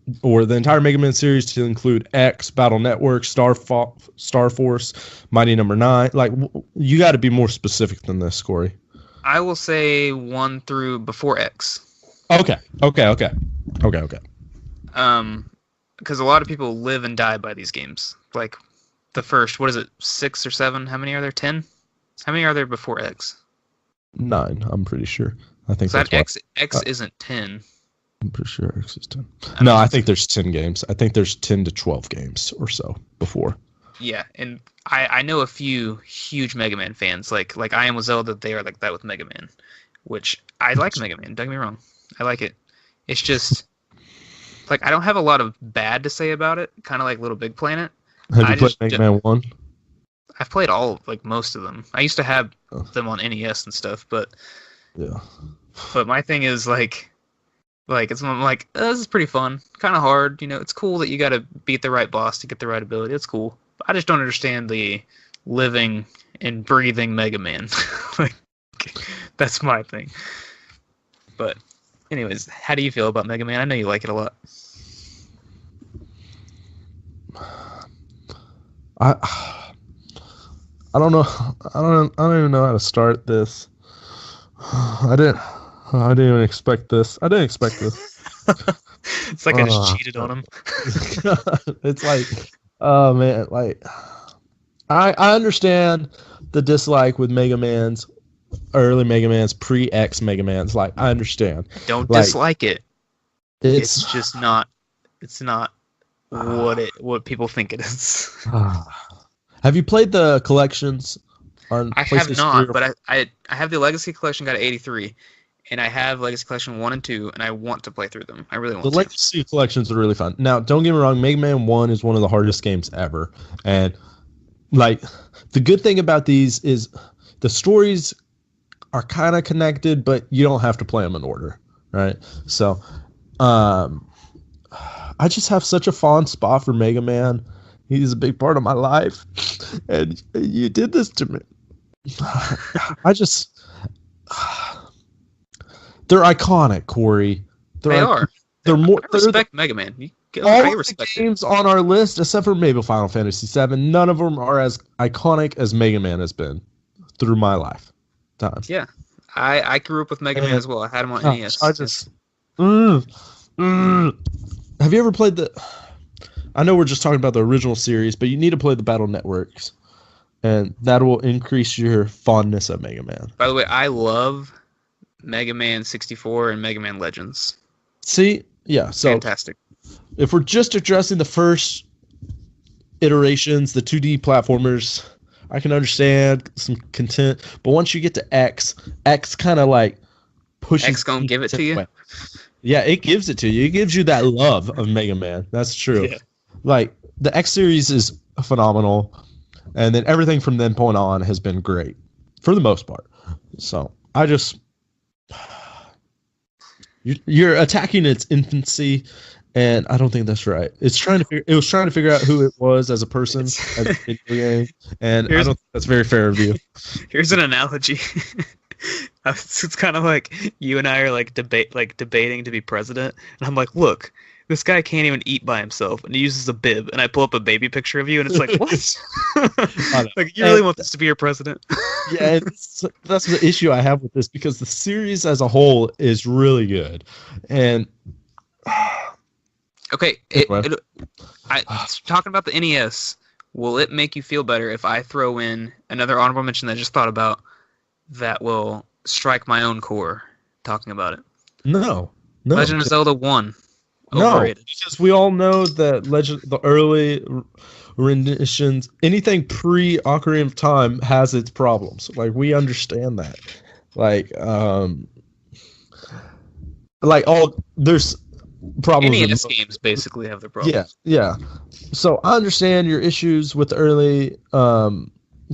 B: the entire Mega Man series to include X, Battle Network, Star Force, Mighty Number 9? Like, you got to be more specific than this, Corey.
A: I will say 1 through before X.
B: Okay.
A: Because a lot of people live and die by these games. Like the first, what is it, 6 or 7? How many are there? 10? How many are there before X?
B: 9, I'm pretty sure. I think
A: So
B: that's
A: X isn't 10.
B: I'm pretty sure X is 10. No, I think there's 10 games. I think there's 10 to 12 games or so before.
A: Yeah, and I know a few huge Mega Man fans. Like I am with Zelda, they are like that with Mega Man. Which, I like Mega Man, don't get me wrong. I like it. It's just, like, I don't have a lot of bad to say about it. Kind of like Little Big Planet.
B: Have you played Mega Man 1?
A: I've played most of them. I used to have them on NES and stuff, but
B: yeah.
A: But my thing is like it's, I'm like, this is pretty fun, kind of hard. You know, it's cool that you got to beat the right boss to get the right ability. It's cool. But I just don't understand the living and breathing Mega Man. Like, that's my thing. But anyways, how do you feel about Mega Man? I know you like it a lot.
B: I don't know. I don't even know how to start this. I didn't even expect this. I didn't expect this.
A: It's like I just cheated on him.
B: It's like, oh man, like I understand the dislike with Mega Man's, early Mega Man's, pre-X Mega Man's. Like, I understand.
A: Don't
B: like,
A: dislike it. It's just not. It's not what people think it is.
B: Have you played the collections on
A: I
B: PlayStation
A: have not,
B: 3
A: but I have the Legacy Collection, got an 83, and I have Legacy Collection 1 and 2, and I want to play through them. I really want
B: The
A: to.
B: Legacy collections are really fun. Now, don't get me wrong, Mega Man 1 is one of the hardest games ever. And, like, the good thing about these is the stories are kind of connected, but you don't have to play them in order, right? So, I just have such a fond spot for Mega Man. He's a big part of my life. And you did this to me. I just... They're iconic, Corey.
A: They are.
B: They're more.
A: I respect Mega Man.
B: All the games on our list, except for maybe Final Fantasy VII, none of them are as iconic as Mega Man has been through my lifetime.
A: Yeah, I grew up with Mega Man as well. I had him on NES.
B: I just. Have you ever played the? I know we're just talking about the original series, but you need to play the Battle Networks, and that will increase your fondness of Mega Man.
A: By the way, I love Mega Man 64 and Mega Man Legends.
B: See, yeah, so
A: fantastic.
B: If we're just addressing the first iterations, the 2D platformers, I can understand some content, but once you get to X kind of like pushes.
A: X gonna give it to you.
B: Yeah, it gives it to you. It gives you that love of Mega Man. That's true. Yeah. Like the X series is phenomenal, and then everything from then point on has been great for the most part. So I just. You're attacking its infancy, and I don't think that's right. It was trying to figure out who it was as a person, as a video game, and I don't think that's very fair of you.
A: Here's an analogy. It's kind of like you and I are debating to be president, and I'm like, look, this guy can't even eat by himself, and he uses a bib, and I pull up a baby picture of you, and it's like, what? Like, you really want this to be your president?
B: Yeah, that's the issue I have with this, because the series as a whole is really good, and
A: okay, talking about the NES, will it make you feel better if I throw in another honorable mention that I just thought about that will strike my own core talking about it?
B: No.
A: Legend of Zelda 1.
B: Overrated. No, because we all know that the early renditions, anything pre-Ocarina of Time has its problems. Like, we understand that. There's problems.
A: NES games basically have their problems.
B: Yeah. So I understand your issues with the early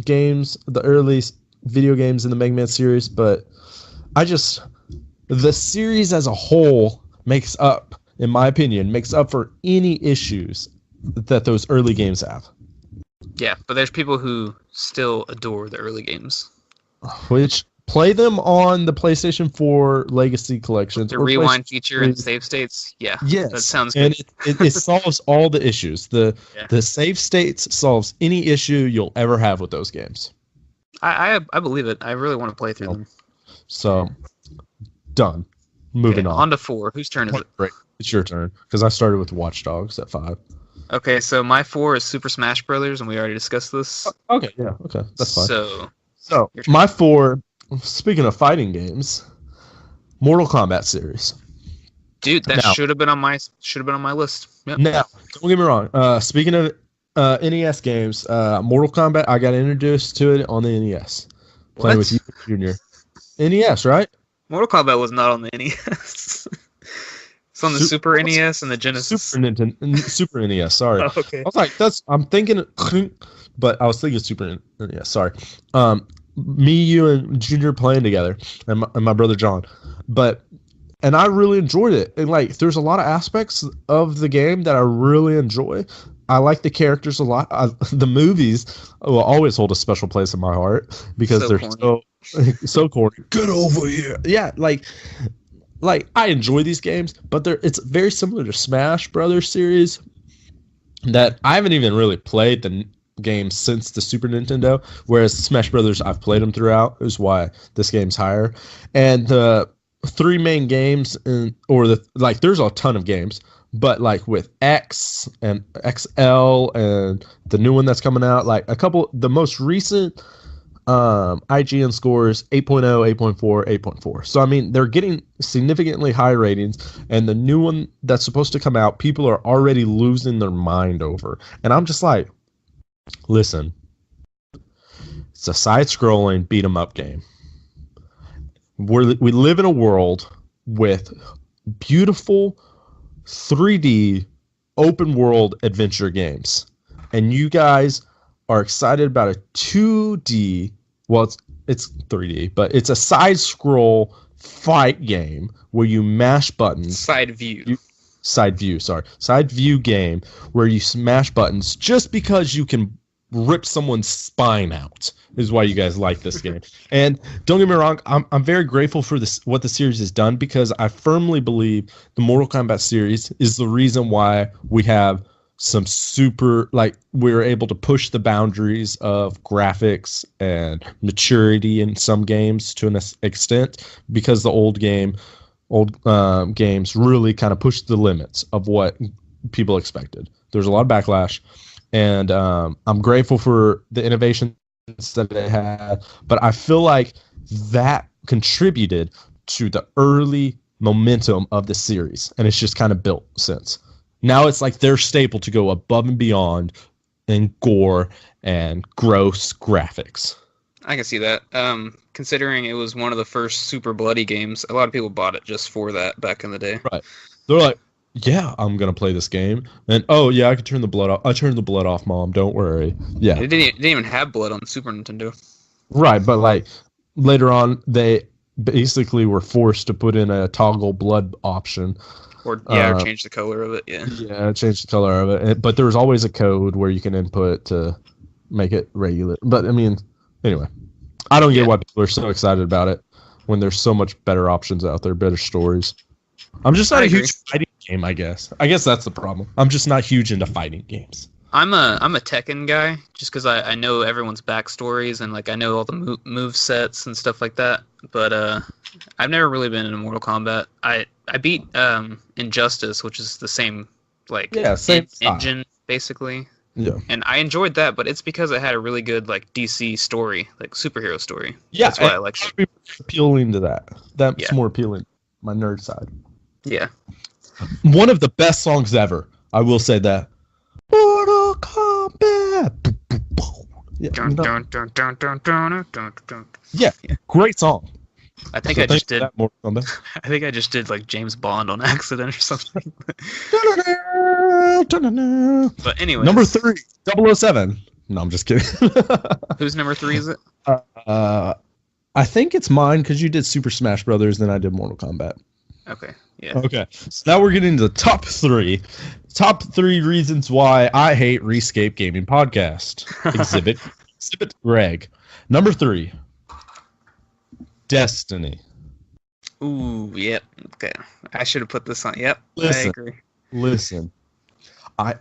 B: games, the early video games in the Mega Man series, but the series as a whole makes up, in my opinion, for any issues that those early games have.
A: Yeah, but there's people who still adore the early games.
B: Which play them on the PlayStation 4 Legacy collections.
A: The rewind feature and save states. Yeah,
B: yes,
A: that sounds good.
B: And it solves all the issues. The save states solves any issue you'll ever have with those games.
A: I believe it. I really want to play through them.
B: So, done. Moving on.
A: On to 4. Whose turn is it?
B: Great. It's your turn, because I started with Watch Dogs at 5.
A: Okay, so my 4 is Super Smash Brothers, and we already discussed this.
B: Okay, yeah, okay, that's fine.
A: So
B: my 4, speaking of fighting games, Mortal Kombat series.
A: Dude, that should have been on my list. Yep.
B: Now, don't get me wrong. Speaking of NES games, Mortal Kombat, I got introduced to it on the NES. Playing with you, Junior. NES, right?
A: Mortal Kombat was not on the NES. It's on the Super NES and the Genesis.
B: Super NES, sorry.
A: Oh, okay.
B: I was like, I'm thinking, but I was thinking Super NES, sorry. Me, you, and Junior playing together, and my brother John. And I really enjoyed it. And, like, there's a lot of aspects of the game that I really enjoy. I like the characters a lot. The movies will always hold a special place in my heart because they're
A: corny.
B: so corny. Get over here. Yeah, like I enjoy these games, but it's very similar to Smash Brothers series that I haven't even really played the games since the Super Nintendo, whereas Smash Brothers I've played them throughout, is why this game's higher. And the three main games there's a ton of games, but like with X and XL and the new one that's coming out, like the most recent IGN scores 8.0, 8.4, 8.4. So I mean, they're getting significantly high ratings, and the new one that's supposed to come out, people are already losing their mind over. And I'm just like, listen, it's a side-scrolling beat 'em up game. We live in a world with beautiful 3D open world adventure games, and you guys are excited about a 2D, well, it's 3D, but it's a side scroll fight game where you mash buttons.
A: Side
B: view game where you smash buttons just because you can rip someone's spine out is why you guys like this game. And don't get me wrong, I'm very grateful for what the series has done, because I firmly believe the Mortal Kombat series is the reason why we have some super, like, we're able to push the boundaries of graphics and maturity in some games to an extent, because the old games really kind of pushed the limits of what people expected. There's a lot of backlash, and I'm grateful for the innovations that they had, but I feel like that contributed to the early momentum of the series, and it's just kind of built since. Now it's like their staple to go above and beyond in gore and gross graphics.
A: I can see that. Considering it was one of the first super bloody games, a lot of people bought it just for that back in the day.
B: Right. They're like, yeah, I'm going to play this game. And, oh, yeah, I can turn the blood off. I turned the blood off, Mom. Don't worry. Yeah.
A: It didn't even have blood on the Super Nintendo.
B: Right, but, like, later on, they basically were forced to put in a toggle blood option.
A: Or change the color of it, yeah.
B: Yeah, change the color of it. But there was always a code where you can input to make it regular. But, I mean, anyway. I don't get why people are so excited about it when there's so much better options out there, better stories. I'm just not a huge fighting game, I guess. I guess that's the problem. I'm just not huge into fighting games.
A: I'm a Tekken guy, just because I know everyone's backstories and like I know all the move sets and stuff like that. But I've never really been into Mortal Kombat. I beat Injustice, which is the same same engine basically.
B: Yeah.
A: And I enjoyed that, but it's because it had a really good like DC story, like superhero story.
B: Yeah,
A: that's why I like it.
B: Appealing to that. That's more appealing. My nerd side.
A: Yeah.
B: One of the best songs ever. I will say that. Mortal Kombat. Yeah. Great song.
A: I think I just did. I think I just did like James Bond on accident or something. But anyway,
B: number 3, 007. No, I'm just kidding.
A: Whose number 3 is it?
B: I think it's mine because you did Super Smash Brothers, then I did Mortal Kombat.
A: Okay. Yeah.
B: Okay. So now we're getting to the top 3. Top 3 reasons why I hate Scape Gaming Podcast. Exhibit Greg. Number 3. Destiny.
A: Ooh, yep. Okay. I should have put this on. Yep.
B: Listen,
A: I agree.
B: Listen. I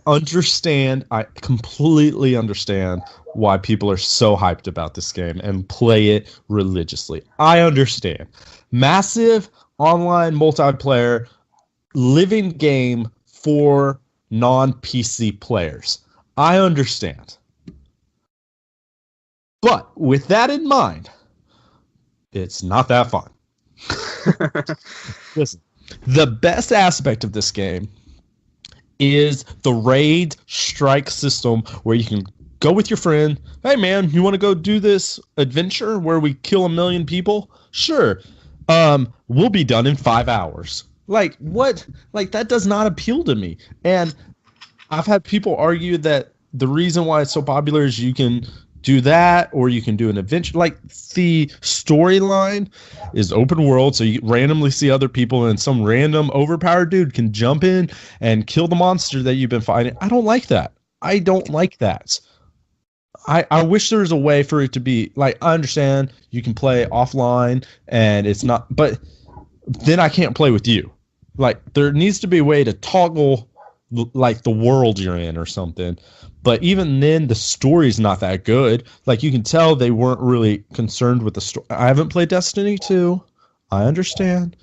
B: completely understand why people are so hyped about this game and play it religiously. I understand. Massive online multiplayer living game for non-PC players. I understand. But with that in mind, it's not that fun. Listen, the best aspect of this game is the raid strike system where you can go with your friend. Hey, man, you want to go do this adventure where we kill 1 million people? Sure. We'll be done in 5 hours. Like, what? Like, that does not appeal to me. And I've had people argue that the reason why it's so popular is you can do that, or you can do an adventure. Like, the storyline is open world, so you randomly see other people, and some random overpowered dude can jump in and kill the monster that you've been fighting. I don't like that. I don't like that. I wish there was a way for it to be like, I understand you can play offline and it's not, but then I can't play with you. Like there needs to be a way to toggle like the world you're in or something. But even then, the story's not that good. Like you can tell they weren't really concerned with the story. I haven't played Destiny 2. I understand,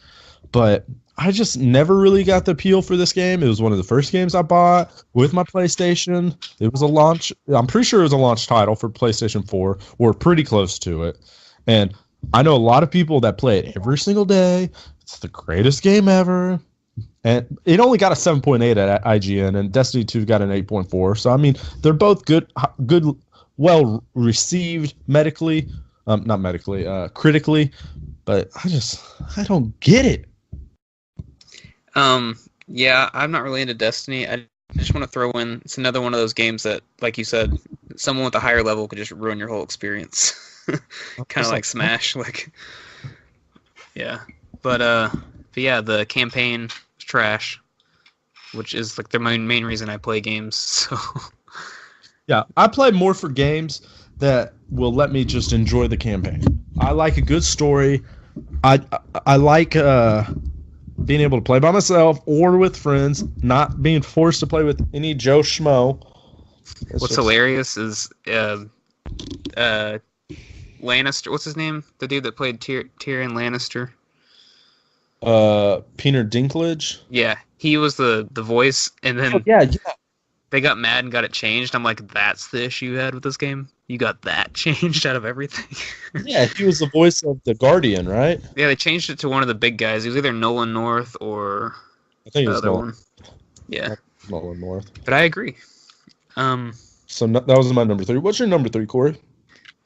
B: but I just never really got the appeal for this game. It was one of the first games I bought with my PlayStation. It was a launch. I'm pretty sure it was a launch title for PlayStation 4. We're pretty close to it. And I know a lot of people that play it every single day. It's the greatest game ever. And it only got a 7.8 at IGN, and Destiny 2 got an 8.4. So, I mean, they're both good, well received medically. Not medically, critically. But I don't get it.
A: Yeah, I'm not really into Destiny. I just want to throw in, it's another one of those games that, like you said, someone with a higher level could just ruin your whole experience. Kind of like Smash, like, yeah. But yeah, the campaign is trash, which is like the main reason I play games. So
B: yeah, I play more for games that will let me just enjoy the campaign. I like a good story. I like being able to play by myself or with friends, not being forced to play with any Joe Schmo.
A: What's hilarious is Lannister. What's his name? The dude that played Tyrion Lannister.
B: Peter Dinklage.
A: Yeah, he was the voice, and then they got mad and got it changed. I'm like, that's the issue you had with this game. You got that changed out of everything.
B: Yeah, he was the voice of the Guardian, right?
A: Yeah, they changed it to one of the big guys. He was either Nolan North or
B: I think it was
A: the other one. Yeah,
B: Nolan North.
A: But I agree.
B: So that was my number 3. What's your number 3, Corey?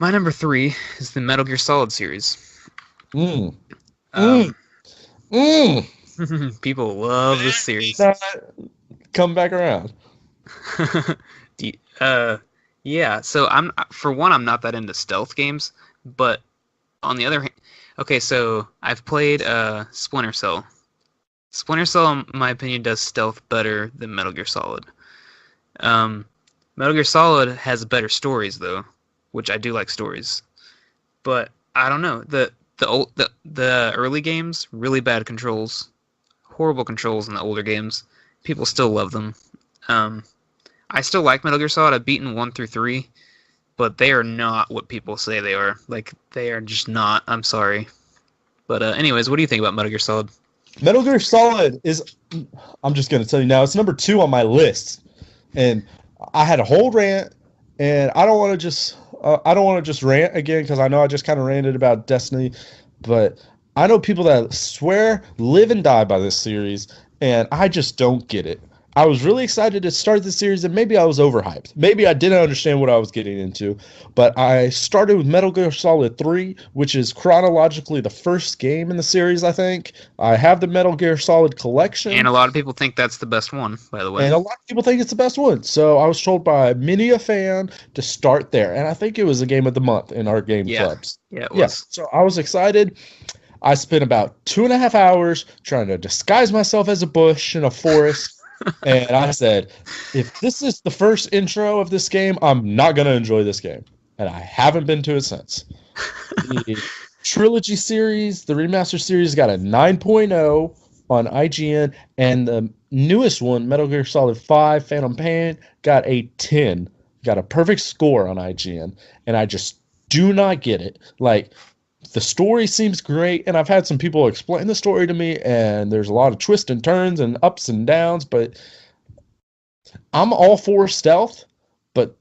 A: My number 3 is the Metal Gear Solid series. People love this series.
B: Come back around.
A: Yeah. So I'm not that into stealth games, but on the other hand, okay. So I've played Splinter Cell. Splinter Cell, in my opinion, does stealth better than Metal Gear Solid. Metal Gear Solid has better stories though, which I do like stories, but I don't know the early games, really bad controls, horrible controls in the older games. People still love them. I still like Metal Gear Solid. I've beaten 1 through 3, but they are not what people say they are. Like, they are just not. I'm sorry. But anyways, what do you think about Metal Gear Solid?
B: Metal Gear Solid is, I'm just going to tell you now, it's number 2 on my list. And I had a whole rant, and I don't want to just rant again because I know I just kind of ranted about Destiny, but I know people that swear, live and die by this series, and I just don't get it. I was really excited to start the series, and maybe I was overhyped. Maybe I didn't understand what I was getting into, but I started with Metal Gear Solid 3, which is chronologically the first game in the series, I think. I have the Metal Gear Solid collection.
A: And a lot of people think that's the best one, by the way.
B: And a lot of people think it's the best one. So I was told by many a fan to start there, and I think it was a game of the month in our game clubs.
A: Yeah, it was.
B: So I was excited. I spent about 2.5 hours trying to disguise myself as a bush in a forest. And I said, if this is the first intro of this game, I'm not going to enjoy this game. And I haven't been to it since. The trilogy series, the remaster series, got a 9.0 on IGN. And the newest one, Metal Gear Solid 5 Phantom Pain, got a 10. Got a perfect score on IGN. And I just do not get it. Like, the story seems great, and I've had some people explain the story to me, and there's a lot of twists and turns and ups and downs, but I'm all for stealth, but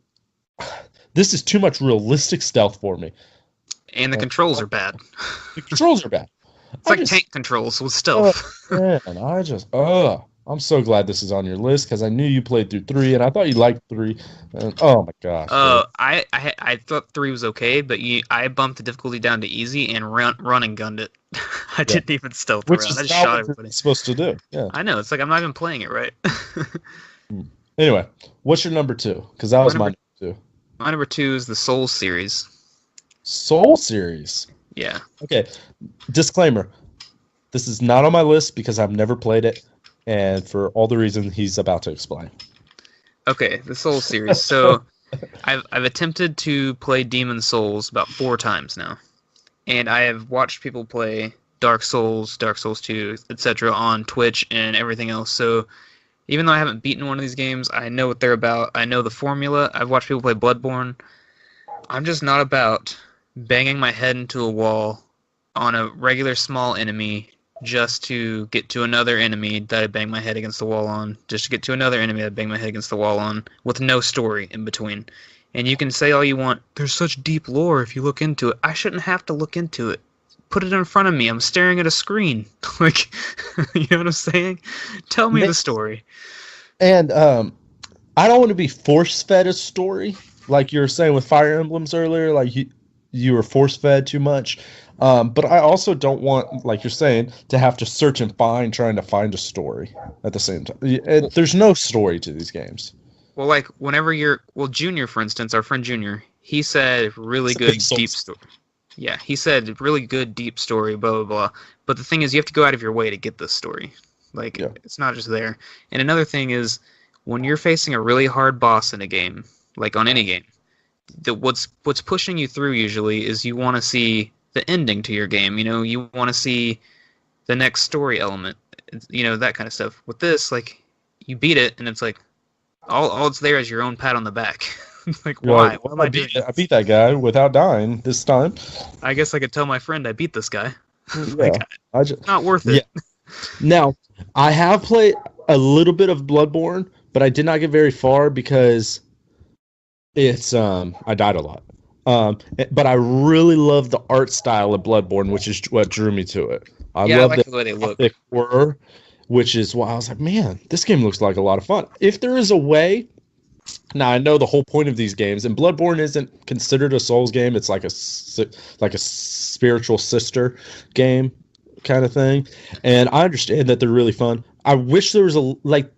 B: this is too much realistic stealth for me.
A: And the controls are bad.
B: The controls are bad.
A: It's like tank controls with stealth.
B: Man, I'm so glad this is on your list because I knew you played through 3, and I thought you liked 3. And, oh my gosh!
A: I thought 3 was okay, but I bumped the difficulty down to easy and run and gunned it. I didn't even stealth around. I just shot everybody.
B: It's supposed to do. Yeah,
A: I know. It's like I'm not even playing it right.
B: Anyway, what's your number 2? Because that was my number 2.
A: My number 2 is the Soul series.
B: Soul series.
A: Yeah.
B: Okay. Disclaimer: this is not on my list because I've never played it. And for all the reasons he's about to explain.
A: Okay, the Souls series. So I've attempted to play Demon Souls about 4 times now, and I have watched people play Dark Souls 2, etc. on Twitch and everything else. So even though I haven't beaten one of these games, I know what they're about. I know the formula. I've watched people play Bloodborne. I'm just not about banging my head into a wall on a regular small enemy just to get to another enemy that I bang my head against the wall on, just to get to another enemy that I bang my head against the wall on, with no story in between. And you can say all you want, there's such deep lore if you look into it. I shouldn't have to look into it. Put it in front of me. I'm staring at a screen. Like, you know what I'm saying? Tell me the story.
B: And I don't want to be force-fed a story, like you were saying with Fire Emblems earlier, like you were force-fed too much. But I also don't want, like you're saying, to have to search and trying to find a story at the same time. There's no story to these games.
A: Well, like, whenever Junior, for instance, our friend Junior, he said really good deep story. Yeah, he said really good deep story, blah, blah, blah. But the thing is, you have to go out of your way to get this story. Like, It's not just there. And another thing is, when you're facing a really hard boss in a game, like on any game, what's pushing you through usually is you want to see the ending to your game. You know, you want to see the next story element. You know, that kind of stuff. With this, like, you beat it, and it's like, all it's there is your own pat on the back. Like, why? What am I doing?
B: I beat that guy without dying this time.
A: I guess I could tell my friend I beat this guy.
B: Yeah,
A: like, not worth it.
B: Yeah. Now, I have played a little bit of Bloodborne, but I did not get very far because it's I died a lot. But I really love the art style of Bloodborne, which is what drew me to it. I love
A: like the way they look.
B: Horror, which is why I was like, man, this game looks like a lot of fun. If there is a way, now I know the whole point of these games, and Bloodborne isn't considered a Souls game. It's like a spiritual sister game kind of thing, and I understand that they're really fun. I wish there was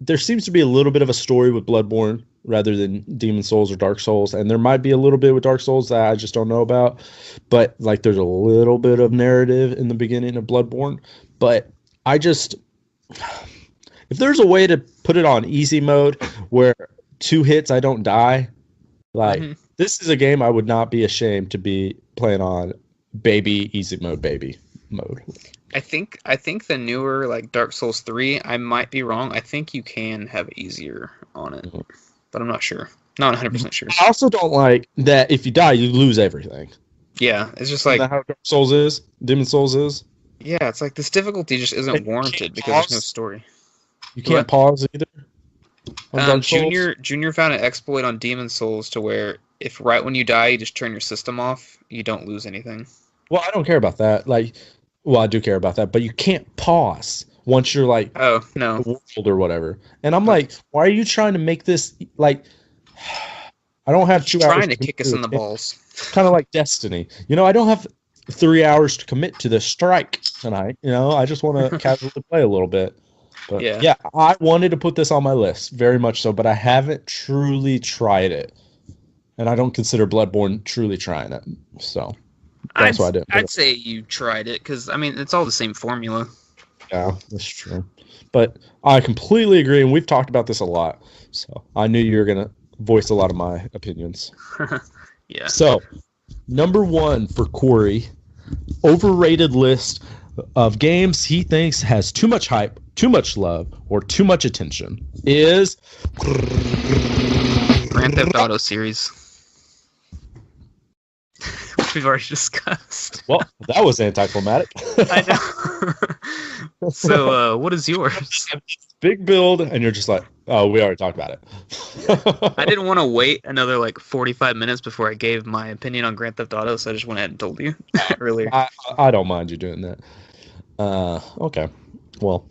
B: there seems to be a little bit of a story with Bloodborne rather than Demon Souls or Dark Souls, and there might be a little bit with Dark Souls that I just don't know about, but like there's a little bit of narrative in the beginning of Bloodborne. But I just, if there's a way to put it on easy mode where 2 hits I don't die, like this is a game I would not be ashamed to be playing on easy mode.
A: I think the newer, like, Dark Souls 3, I might be wrong. I think you can have easier on it, but I'm not sure. Not 100% sure.
B: I also don't like that if you die, you lose everything.
A: Yeah, it's just like...
B: Isn't that how Dark Souls is? Demon Souls is?
A: Yeah, it's like this difficulty just isn't warranted because there's no story.
B: You can't pause either?
A: Junior found an exploit on Demon Souls to where if right when you die, you just turn your system off, you don't lose anything.
B: Well, I don't care about that. Well, I do care about that, but you can't pause once you're like,
A: oh no,
B: world or whatever. And I'm like, why are you trying to make this like? I don't have 2 hours.
A: Trying to kick us in the balls.
B: Kind of like Destiny. You know, I don't have 3 hours to commit to the strike tonight. You know, I just want to casually play a little bit. But yeah, I wanted to put this on my list very much so, but I haven't truly tried it, and I don't consider Bloodborne truly trying it. So. That's why I did.
A: I'd say you tried it because, I mean, it's all the same formula.
B: Yeah, that's true. But I completely agree, and we've talked about this a lot. So I knew you were going to voice a lot of my opinions.
A: Yeah.
B: So, number 1 for Corey, overrated list of games he thinks has too much hype, too much love, or too much attention is...
A: Grand Theft Auto series. We've already discussed.
B: Well, that was anticlimactic.
A: I know. So, what is yours?
B: Big build, and you're just like, oh, we already talked about it.
A: I didn't want to wait another 45 minutes before I gave my opinion on Grand Theft Auto, so I just went ahead and told you earlier.
B: I don't mind you doing that. Okay. Well,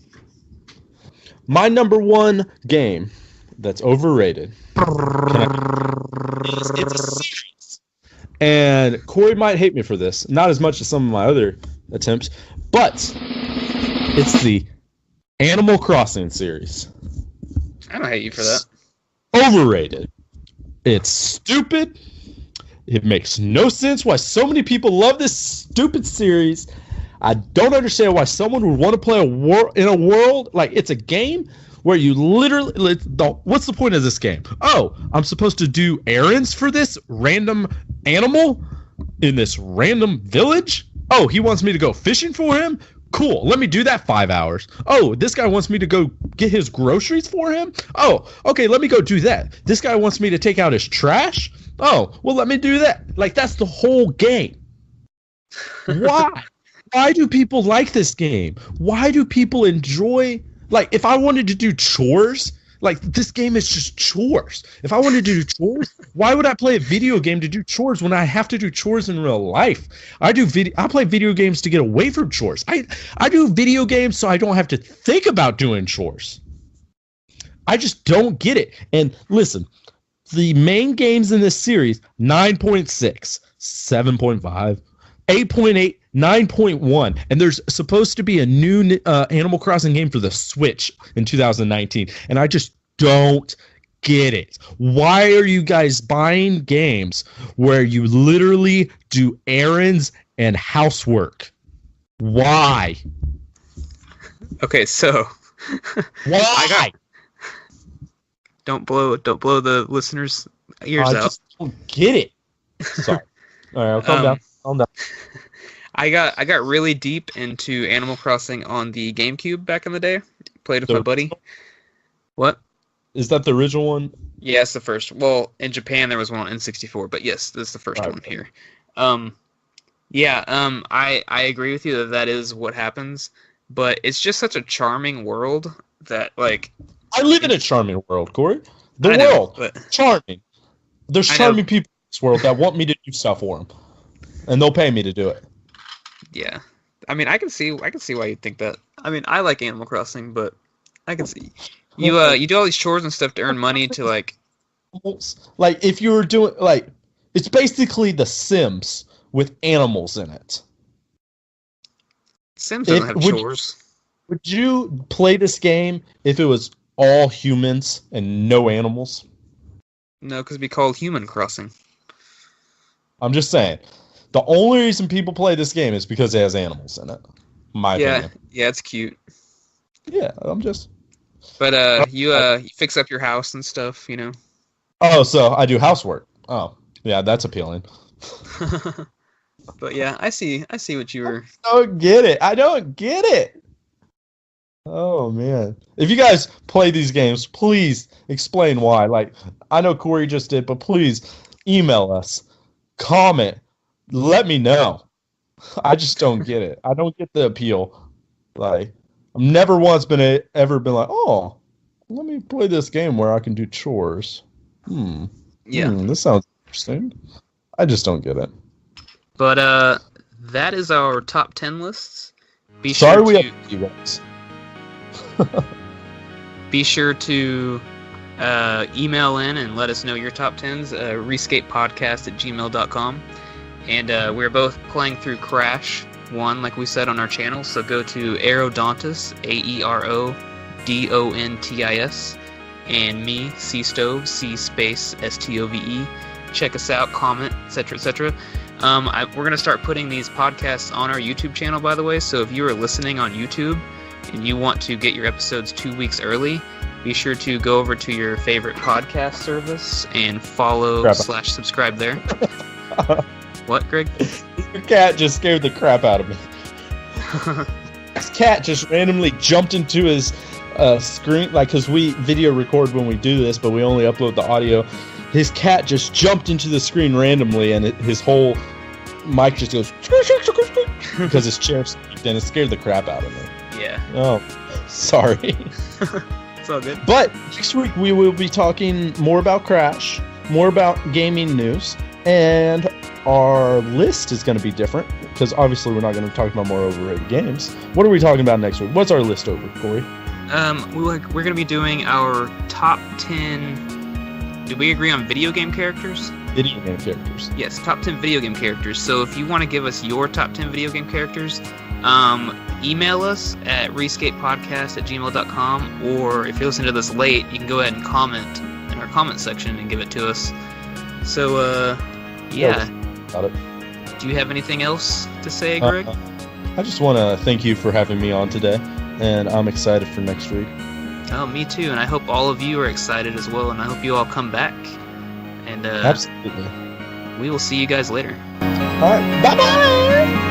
B: my number 1 game that's overrated. And Corey might hate me for this, not as much as some of my other attempts, but it's the Animal Crossing series.
A: I don't hate you for that.
B: Overrated. It's stupid. It makes no sense why so many people love this stupid series. I don't understand why someone would want to play in a world like it's a game where you literally what's the point of this game? Oh, I'm supposed to do errands for this random animal in this random village? Oh, he wants me to go fishing for him? Cool, let me do that 5 hours. Oh, this guy wants me to go get his groceries for him? Oh, okay, let me go do that. This guy wants me to take out his trash? Oh, well, let me do that. Like, that's the whole game. Why? Why do people like this game? Why do people enjoy... Like, if I wanted to do chores... Like, this game is just chores. If I wanted to do chores, why would I play a video game to do chores when I have to do chores in real life? I play video games to get away from chores. I do video games so I don't have to think about doing chores. I just don't get it. And listen, the main games in this series, 9.6, 7.5, 8.8, 9.1, and there's supposed to be a new Animal Crossing game for the Switch in 2019, and I just don't get it. Why are you guys buying games where you literally do errands and housework? Why?
A: Okay, so
B: why?
A: Don't blow the listeners' ears out.
B: I just don't get it. Sorry. All right, I'll calm down. Calm down.
A: I got really deep into Animal Crossing on the GameCube back in the day. Played with my buddy. What?
B: Is that the original one?
A: Yeah, it's the first. Well, in Japan there was one on N64, but yes, this is the first one here. I agree with you that is what happens, but it's just such a charming world that, like...
B: I live in a charming world, Corey. Charming. There's charming people in this world that want me to do stuff for them, and they'll pay me to do it.
A: Yeah, I mean, I can see why you think that. I mean, I like Animal Crossing, but I can see you do all these chores and stuff to earn money to like
B: if you were doing it's basically The Sims with animals in it.
A: Sims doesn't have chores.
B: Would you play this game if it was all humans and no animals?
A: No, because it'd be called Human Crossing.
B: I'm just saying. The only reason people play this game is because it has animals in it. My opinion.
A: Yeah, it's cute.
B: Yeah, I'm just...
A: But you fix up your house and stuff, you know?
B: Oh, so I do housework. Oh, yeah, that's appealing.
A: But yeah, I see what you were...
B: I don't get it. Oh, man. If you guys play these games, please explain why. Like, I know Corey just did, but please email us. Comment. Let me know. I just don't get it. I don't get the appeal. Like, I've never once ever been like, oh, let me play this game where I can do chores. This sounds interesting. I just don't get it.
A: But that is our top 10 lists. Be
B: sure
A: to
B: you guys.
A: be sure to email in and let us know your top 10s. rescapepodcast@gmail.com. And we're both playing through Crash 1, like we said on our channel. So go to Aerodontis, AERODONTIS, and me, C-Stove, C-Space, S-T-O-V-E. Check us out, comment, etc., etc. We're going to start putting these podcasts on our YouTube channel, by the way. So if you are listening on YouTube and you want to get your episodes 2 weeks early, be sure to go over to your favorite podcast service and follow/subscribe there. What, Greg?
B: Your cat just scared the crap out of me. This cat just randomly jumped into his screen, because we video record when we do this, but we only upload the audio. His cat just jumped into the screen randomly, and his whole mic just goes because his chair squeaked, and it scared the crap out of me.
A: Yeah.
B: Oh, sorry.
A: It's all good.
B: But next week we will be talking more about Crash, more about gaming news, and our list is going to be different because obviously we're not going to talk about more overrated games. What are we talking about next week? What's our list over, Corey?
A: We're going to be doing our top 10. Did we agree on video game characters?
B: Video game characters.
A: Yes, top 10 video game characters. So if you want to give us your top 10 video game characters, email us at rescapepodcast@gmail.com, or if you're listening to this late, you can go ahead and comment in our comment section and give it to us. So, yeah.
B: Got it.
A: Do you have anything else to say, Greg?
B: I just want to thank you for having me on today, and I'm excited for next week.
A: Oh, me too. And I hope all of you are excited as well. And I hope you all come back. And
B: Absolutely.
A: we will see you guys later.
B: All right. Bye bye.